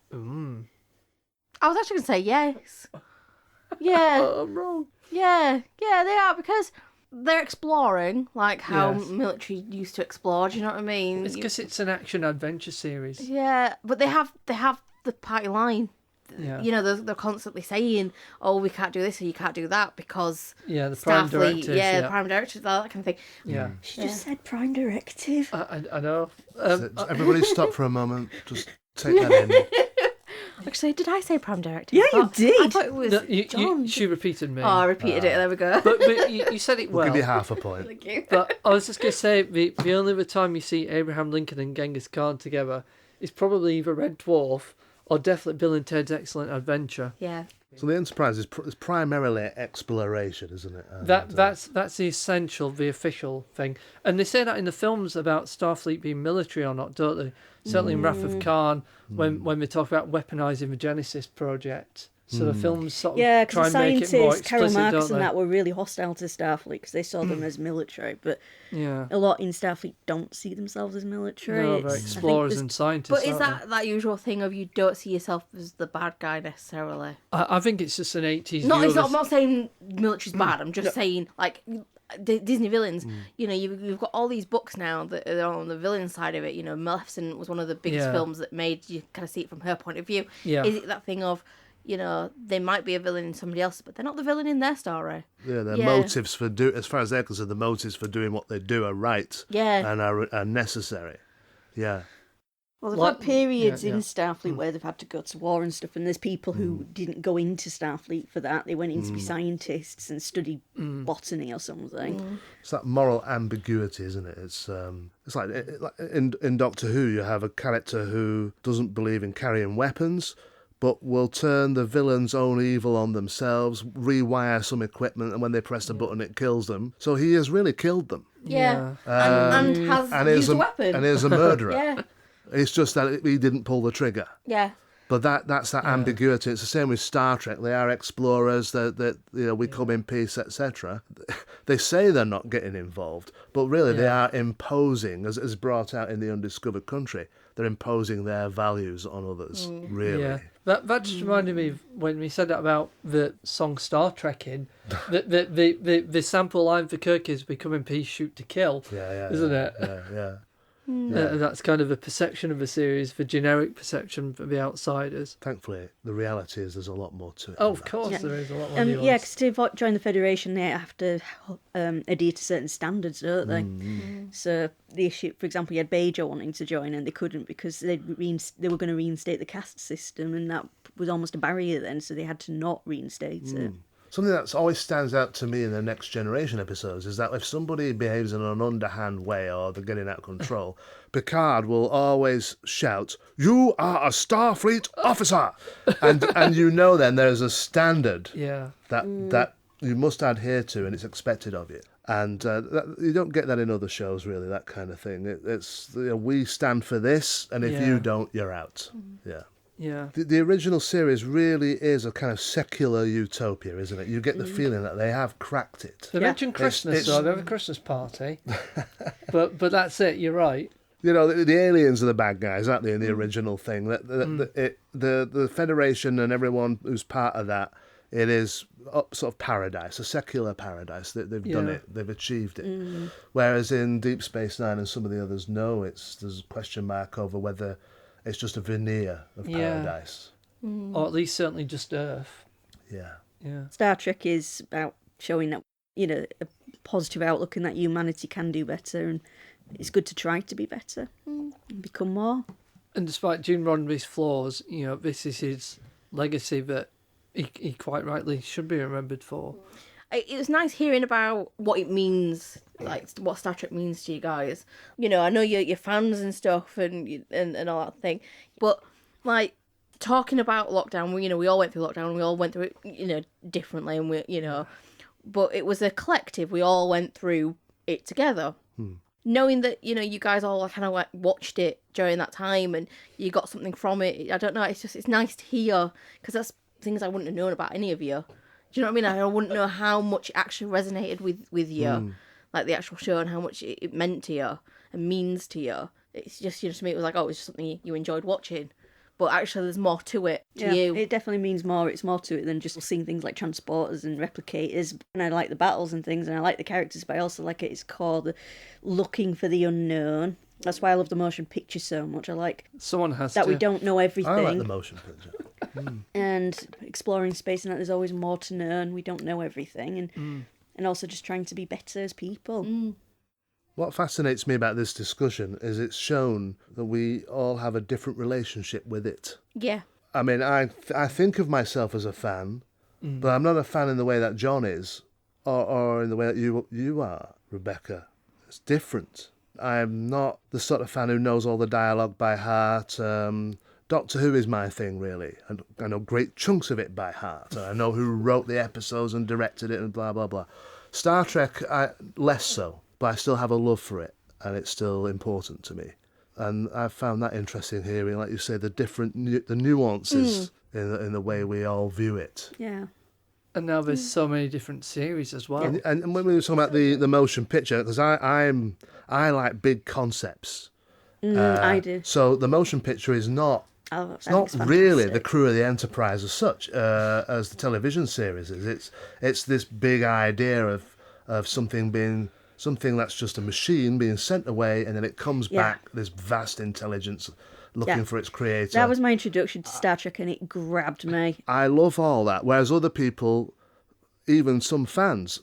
I was actually going to say yes. Yeah. Oh, I'm wrong. Yeah, they are because they're exploring like how military used to explore. Do you know what I mean? It's because it's an action adventure series. Yeah, but they have the party line. Yeah. They're constantly saying, "Oh, we can't do this or you can't do that because the prime Starfleet, directive. the prime directive, that kind of thing." Yeah. She just said prime directive. I know. Everybody stop for a moment. Just take that in. Actually, did I say prime directive? Yeah, you did. I thought it was John. She repeated me. Oh, I repeated it. There we go. But you said it well. We'll give you half a point. Thank you. But I was just going to say, the only other time you see Abraham Lincoln and Genghis Khan together is probably either Red Dwarf or definitely Bill and Ted's Excellent Adventure. Yeah. So the Enterprise is primarily exploration, isn't it? And, That's the essential, the official thing. And they say that in the films about Starfleet being military or not, don't they? Certainly in Wrath of Khan, when they talk about weaponising the Genesis project. So the films sort of try and make it more scientists, Karl explicit, Marx don't and they? that were really hostile to Starfleet because they saw them as military, but Yeah. a lot in Starfleet don't see themselves as military. No, It's- they're I think explorers there's- and scientists. But is aren't that usual thing of you don't see yourself as the bad guy necessarily? they? I think it's just an 80s I'm view of not saying military's bad. I'm just saying like Disney villains. You've got all these books now that are on the villain side of it. Maleficent was one of the biggest films that made you kind of see it from her point of view. Yeah. Is it that thing of they might be a villain in somebody else, but they're not the villain in their story. Yeah, their motives for as far as they're concerned, the motives for doing what they do are right. Yeah. And are necessary. Yeah. Well, they've Like- had periods yeah, in yeah. Starfleet where they've had to go to war and stuff, and there's people who didn't go into Starfleet for that. They went in to be scientists and study botany or something. It's that moral ambiguity, isn't it? It's like in Doctor Who, you have a character who doesn't believe in carrying weapons, but will turn the villain's own evil on themselves, rewire some equipment, and when they press the button, it kills them. So he has really killed them. Yeah. And has used a weapon. And is a murderer. Yeah. It's just that he didn't pull the trigger. Yeah. But that's that ambiguity. It's the same with Star Trek. They are explorers. That we come in peace, etc. They say they're not getting involved, but really they are imposing, as brought out in The Undiscovered Country. They're imposing their values on others. Really. Yeah, that just reminded me of when we said that about the song Star Trekking. the sample line for Kirk is "We come in peace, shoot to kill." Isn't it? Yeah. That's kind of a perception of a series, the generic perception for the outsiders. Thankfully, the reality is there's a lot more to it. Oh, than of course, Yeah. there is a lot more nuance. Yeah, because to join the Federation, they have to adhere to certain standards, don't they? So the issue, for example, you had Bajor wanting to join and they couldn't because they were going to reinstate the caste system, and that was almost a barrier then, so they had to not reinstate it. Something that always stands out to me in the Next Generation episodes is that if somebody behaves in an underhand way or they're getting out of control, Picard will always shout, "You are a Starfleet officer!" and then there's a standard that you must adhere to and it's expected of you. And you don't get that in other shows, really, that kind of thing. It's we stand for this, and if you don't, you're out. Yeah. Yeah. The original series really is a kind of secular utopia, isn't it? You get the feeling that they have cracked it. They mention Christmas, though. They have a Christmas party. but that's it, you're right. The aliens are the bad guys, aren't they, in the original thing? The Federation and everyone who's part of that it is sort of paradise, a secular paradise. They've done it, they've achieved it. Whereas in Deep Space Nine and some of the others, no, there's a question mark over whether it's just a veneer of paradise. Or at least certainly just Earth. Yeah. Star Trek is about showing that, a positive outlook and that humanity can do better, and it's good to try to be better and become more. And despite Gene Roddenberry's flaws, this is his legacy that he quite rightly should be remembered for. It was nice hearing about what it means, like what Star Trek means to you guys. I know you're fans and stuff and all that thing, but like talking about lockdown, we all went through lockdown, we all went through it, differently, and but it was a collective. We all went through it together. Knowing that, you guys all kind of like watched it during that time and you got something from it. I don't know, it's nice to hear, because that's things I wouldn't have known about any of you. Do you know what I mean? I wouldn't know how much it actually resonated with you, like the actual show, and how much it meant to you and means to you. It's just, to me, it was like, it was just something you enjoyed watching. But actually, there's more to it, you. It definitely means more. It's more to it than just seeing things like transporters and replicators. And I like the battles and things, and I like the characters, but I also like at its core the looking for the unknown. That's why I love the motion picture so much. I like Someone has that to. we don't know everything. I like the motion picture. And exploring space and that there's always more to know, and we don't know everything. And also just trying to be better as people. What fascinates me about this discussion is it's shown that we all have a different relationship with it. Yeah. I mean, I think of myself as a fan, but I'm not a fan in the way that John is, or in the way that you are, Rebecca. It's different. I'm not the sort of fan who knows all the dialogue by heart. Doctor Who is my thing, really. And I know great chunks of it by heart. And I know who wrote the episodes and directed it and blah, blah, blah. Star Trek, less so. But I still have a love for it, and it's still important to me. And I've found that interesting hearing, like you say, the nuances in the way we all view it. Yeah. And now there's so many different series as well. And when we were talking about the motion picture, because I like big concepts. I do. So the motion picture is not It's not really the crew of the Enterprise as such, as the television series is. It's this big idea of something that's just a machine being sent away, and then it comes back, this vast intelligence looking for its creator. That was my introduction to Star Trek, and it grabbed me. I love all that, whereas other people, even some fans,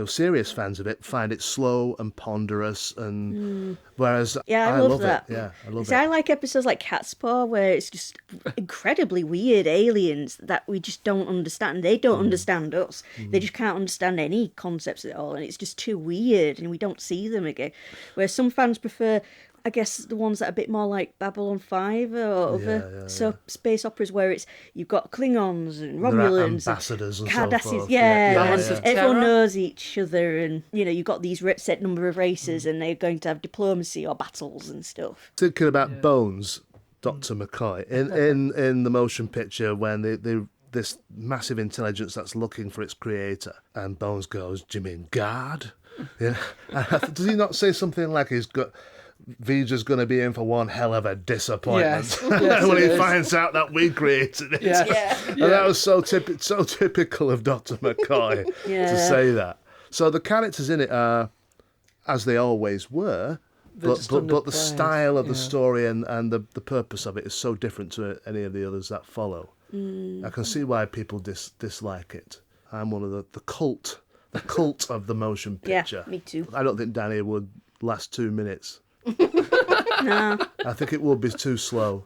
serious fans of it, find it slow and ponderous, and whereas I love that. it. Yeah, I love See, it. I like episodes like Catspaw, where it's just incredibly weird aliens that we just don't understand. They don't understand us. They just can't understand any concepts at all, and it's just too weird, and we don't see them again. Whereas some fans prefer, I guess, the ones that are a bit more like Babylon 5 or other space operas, where you've got Klingons and Romulans, ambassadors and Cardassians, so forth. and everyone knows each other, and you've got these set number of races, and they're going to have diplomacy or battles and stuff. Thinking about Bones, Dr. McCoy, in the motion picture, when this massive intelligence that's looking for its creator, and Bones goes, "Do you mean God?" Yeah. Does he not say something like Vija's going to be in for one hell of a disappointment when he finds out that we created it? And that was so typical of Dr. McCoy to say that. So the characters in it are, as they always were, but the style of the story and the purpose of it is so different to any of the others that follow. I can see why people dislike it. I'm one of the cult of the motion picture. Yeah, me too. I don't think Dani would last 2 minutes. No. I think it would be too slow.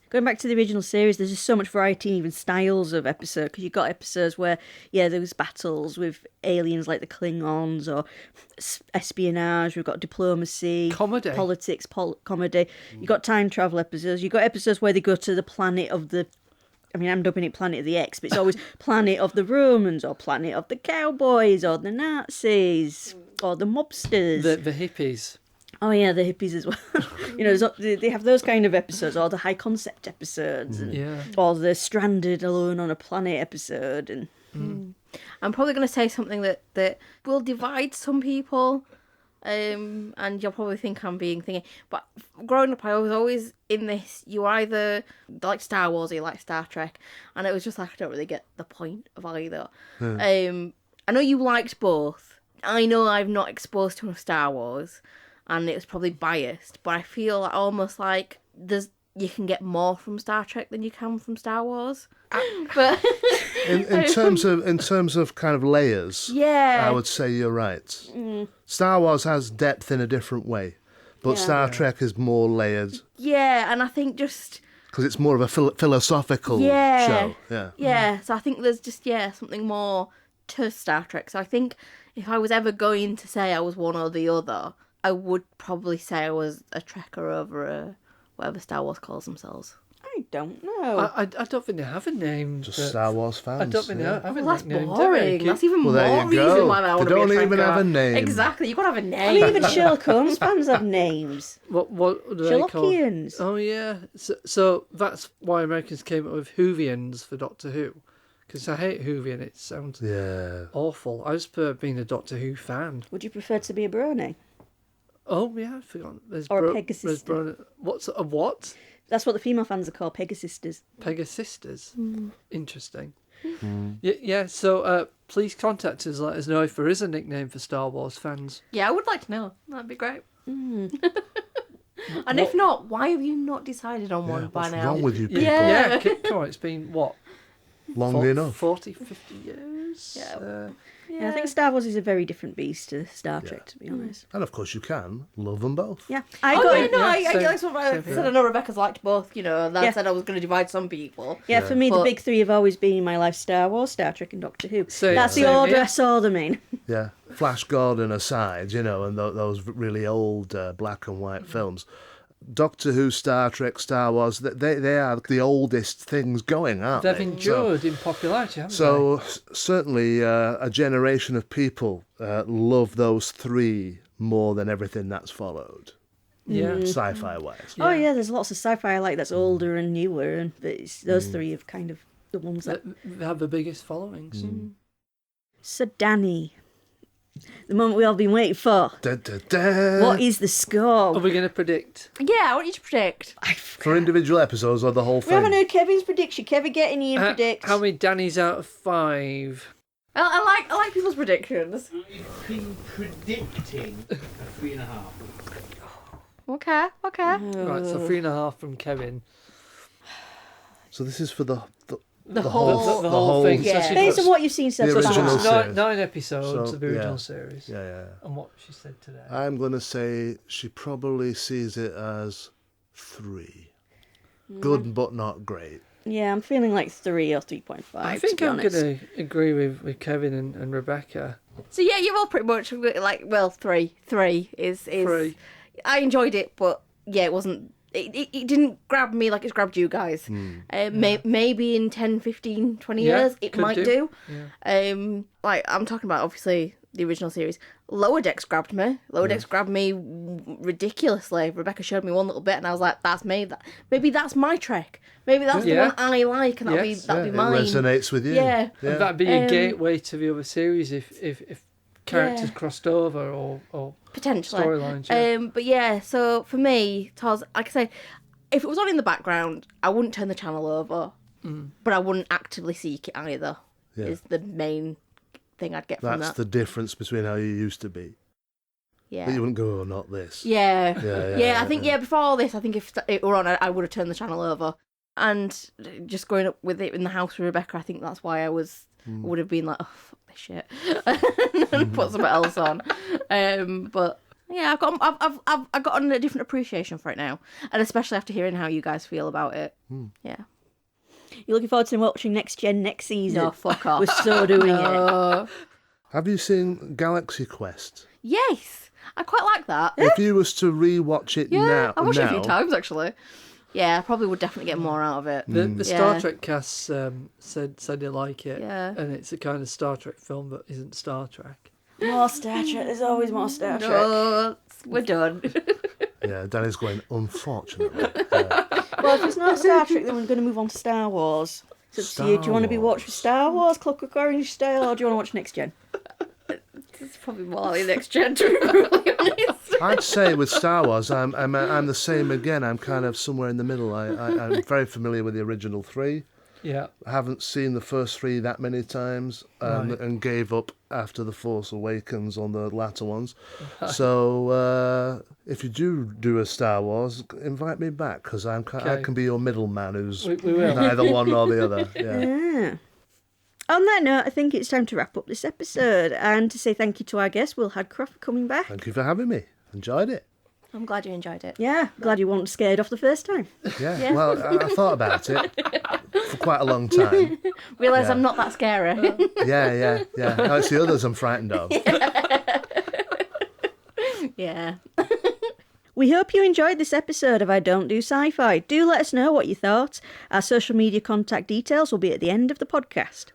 Going back to the original series, there's just so much variety, even styles of episode, because you've got episodes where, there was battles with aliens like the Klingons, or espionage, we've got diplomacy, comedy, politics, comedy. You've got time travel episodes, you've got episodes where they go to the planet of the, I'm dubbing it Planet of the X, but it's always planet of the Romans, or planet of the cowboys, or the Nazis, or the mobsters. The hippies. Oh yeah, the hippies as well. They have those kind of episodes, or the high concept episodes, or the stranded alone on a planet episode. And I'm probably going to say something that will divide some people, And you'll probably think I'm being thingy. But growing up, I was always in this, you either like Star Wars or you like Star Trek. And it was just like, I don't really get the point of either. I know you liked both. I know I'm not exposed to enough Star Wars. And it was probably biased. But I feel almost like you can get more from Star Trek than you can from Star Wars. But in terms of kind of layers, yeah, I would say you're right. Star Wars has depth in a different way, but Star Trek is more layered. Yeah, and I think just because it's more of a philosophical show. Yeah. So I think there's just something more to Star Trek. So I think if I was ever going to say I was one or the other, I would probably say I was a Trekker over a whatever Star Wars calls themselves. I don't know. I don't think they have a name. Just Star Wars fans. I don't think they have a That's nickname. boring. That's even more there you go. reason why I want to be a They don't even Trekker. have a name. Exactly, you've got to have a I name. mean, even Sherlock Holmes fans have names. What do they call? Sherlockians. Oh yeah. So that's why Americans came up with Whovians for Doctor Who. Because I hate Whovian. It sounds awful. I just prefer being a Doctor Who fan. Would you prefer to be a brony? Oh yeah, I've forgotten. Or a Pegasus. What's a what? That's what the female fans are called, Pegasisters. Pegasisters. Interesting. Yeah, so please contact us, let us know if there is a nickname for Star Wars fans. Yeah, I would like to know. That'd be great. And if not, why have you not decided on one by What's now? wrong with you people? Yeah. Come on, it's been what? Long enough. 40, 50 years? Yeah, I think Star Wars is a very different beast to Star Trek, to be honest. And of course you can love them both. Yeah. I that's what I same said. I know Rebecca's liked both, and I Yeah. said I was going to divide some people. Yeah, for me, But- the big three have always been in my life: Star Wars, Star Trek, and Doctor Who. Same- That's the same order here. I saw them in. Yeah, Flash Gordon aside, and those really old black and white films. Doctor Who, Star Trek, Star Wars, they are the oldest things going, aren't They've they? endured in popularity, haven't So certainly a generation of people love those three more than everything that's followed, they? Yeah. sci-fi wise. Oh yeah, there's lots of sci-fi I like that's older and newer, but it's, those three have kind of the ones that. They have the biggest followings. So Dani, the moment we all been waiting for. Da, da, da. What is the score? Are we going to predict? Yeah, I want you to predict. For individual episodes or the whole We thing? haven't heard Kevin's prediction. Kevin, get in here and predict. How many Danny's out of 5? I like people's predictions. I've been predicting a 3.5. Okay. Right, so 3.5 from Kevin. So this is for the whole- The whole thing. Yeah. So she Based puts- on what you've seen so The far. so she original puts series. nine episodes So, of the original yeah. series. Yeah. And what she said today. I'm going to say she probably sees it as 3. Good, but not great. Yeah, I'm feeling like 3 or 3.5. I think to be I'm honest. going to agree with Kevin and Rebecca. So yeah, you're all pretty much like, well, 3. 3 is. 3. I enjoyed it, but yeah, it wasn't. It didn't grab me like it's grabbed you guys. Maybe in 10, 15, 20 Yeah, years it could might do. do. Yeah. Like I'm talking about obviously the original series. Lower Decks grabbed me. Lower Decks grabbed me ridiculously. Rebecca showed me one little bit, and I was like, "That's me. Maybe that's my Trek. Maybe that's the Yeah. one I like, and that'll Yes. be It mine." resonates with you. Yeah. And that'd be a gateway to the other series if characters Yeah. crossed over or Potentially. storylines. Yeah. But yeah, so for me, Toz, like I say, if it was on in the background, I wouldn't turn the channel over, but I wouldn't actively seek it either. Yeah. Is the main thing I'd get from That's that. the difference between how you used to be. But you Yeah. wouldn't go, oh, not this. Yeah. Yeah, I think before all this, I think if it were on, I would have turned the channel over. And just growing up with it in the house with Rebecca, I think that's why I would have been like, oh, fuck this shit, and put something else on. But yeah, I've gotten a different appreciation for it now, and especially after hearing how you guys feel about it. Yeah. You're looking forward to watching Next Gen next season? No, fuck off. We're so doing it. Have you seen Galaxy Quest? Yes, I quite like that. If you was to rewatch it Yeah, I watched it a few now, times actually. Yeah, I probably would definitely get more out of it. The Star Yeah. Trek cast said they like it, Yeah. and it's a kind of Star Trek film that isn't Star Trek. More Star Trek. There's always more Star Trek. No, we're done. yeah, Danny's going, unfortunately. Well, if it's not Star Trek, then we're going to move on to Star Wars. So, do you want to be watched with Star Wars, Clockwork Orange style, or do you want to watch Next Gen? It's probably more like the next gen, to be brutally honest. I'd say with Star Wars, I'm the same again. I'm kind of somewhere in the middle. I'm very familiar with the original 3. Yeah. I haven't seen the first 3 that many times, and gave up after The Force Awakens on the latter ones. So if you do a Star Wars, invite me back, because I can be your middleman who's We will. neither one nor the other. Yeah. On that note, I think it's time to wrap up this episode and to say thank you to our guest, Will Hadcroft, for coming back. Thank you for having me. Enjoyed it. I'm glad you enjoyed it. Yeah, glad you weren't scared off the first time. Yeah. Well, I thought about it for quite a long time. Realise I'm not that scary. Yeah. No, it's the others I'm frightened of. Yeah. We hope you enjoyed this episode of I Don't Do Sci-Fi. Do let us know what you thought. Our social media contact details will be at the end of the podcast.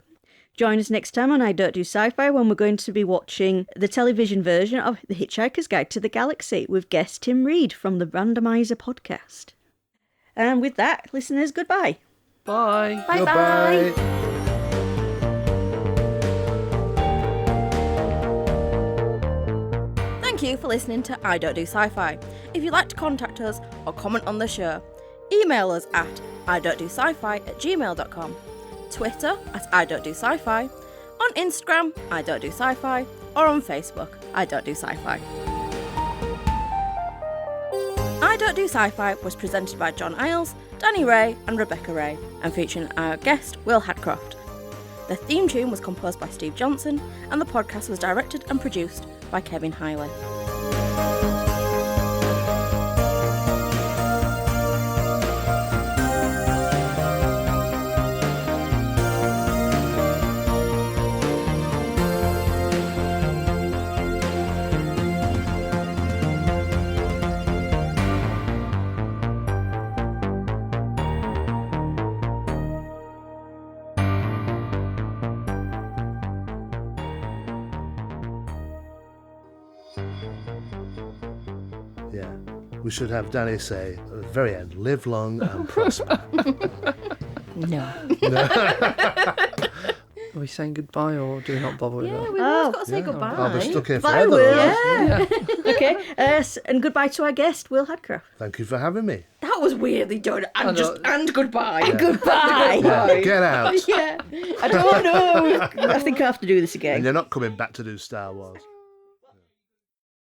Join us next time on I Don't Do Sci-Fi when we're going to be watching the television version of The Hitchhiker's Guide to the Galaxy with guest Tim Reed from the Randomizer podcast. And with that, listeners, goodbye. Bye. Bye-bye. Goodbye. Thank you for listening to I Don't Do Sci-Fi. If you'd like to contact us or comment on the show, email us at idon'tdosci-fi@gmail.com, Twitter at I Don't Do Sci-Fi, on Instagram, I Don't Do Sci-Fi, or on Facebook, I Don't Do Sci-Fi. I Don't Do Sci-Fi was presented by John Isles, Dani Ray, and Rebecca Ray, and featuring our guest, Will Hadcroft. The theme tune was composed by Steve Johnson, and the podcast was directed and produced by Kevin Hiley. Yeah. We should have Dani say at the very end, live long and prosper. No. Are we saying goodbye or do we not bother with that? We've always got to say goodbye. I'll be stuck here Bye, forever. Will. Yeah. Okay, and goodbye to our guest, Will Hadcroft. Thank you for having me. That was weirdly done. I know. And goodbye. Goodbye. Yeah, get out. Yeah, I don't know. I think I have to do this again. And you're not coming back to do Star Wars.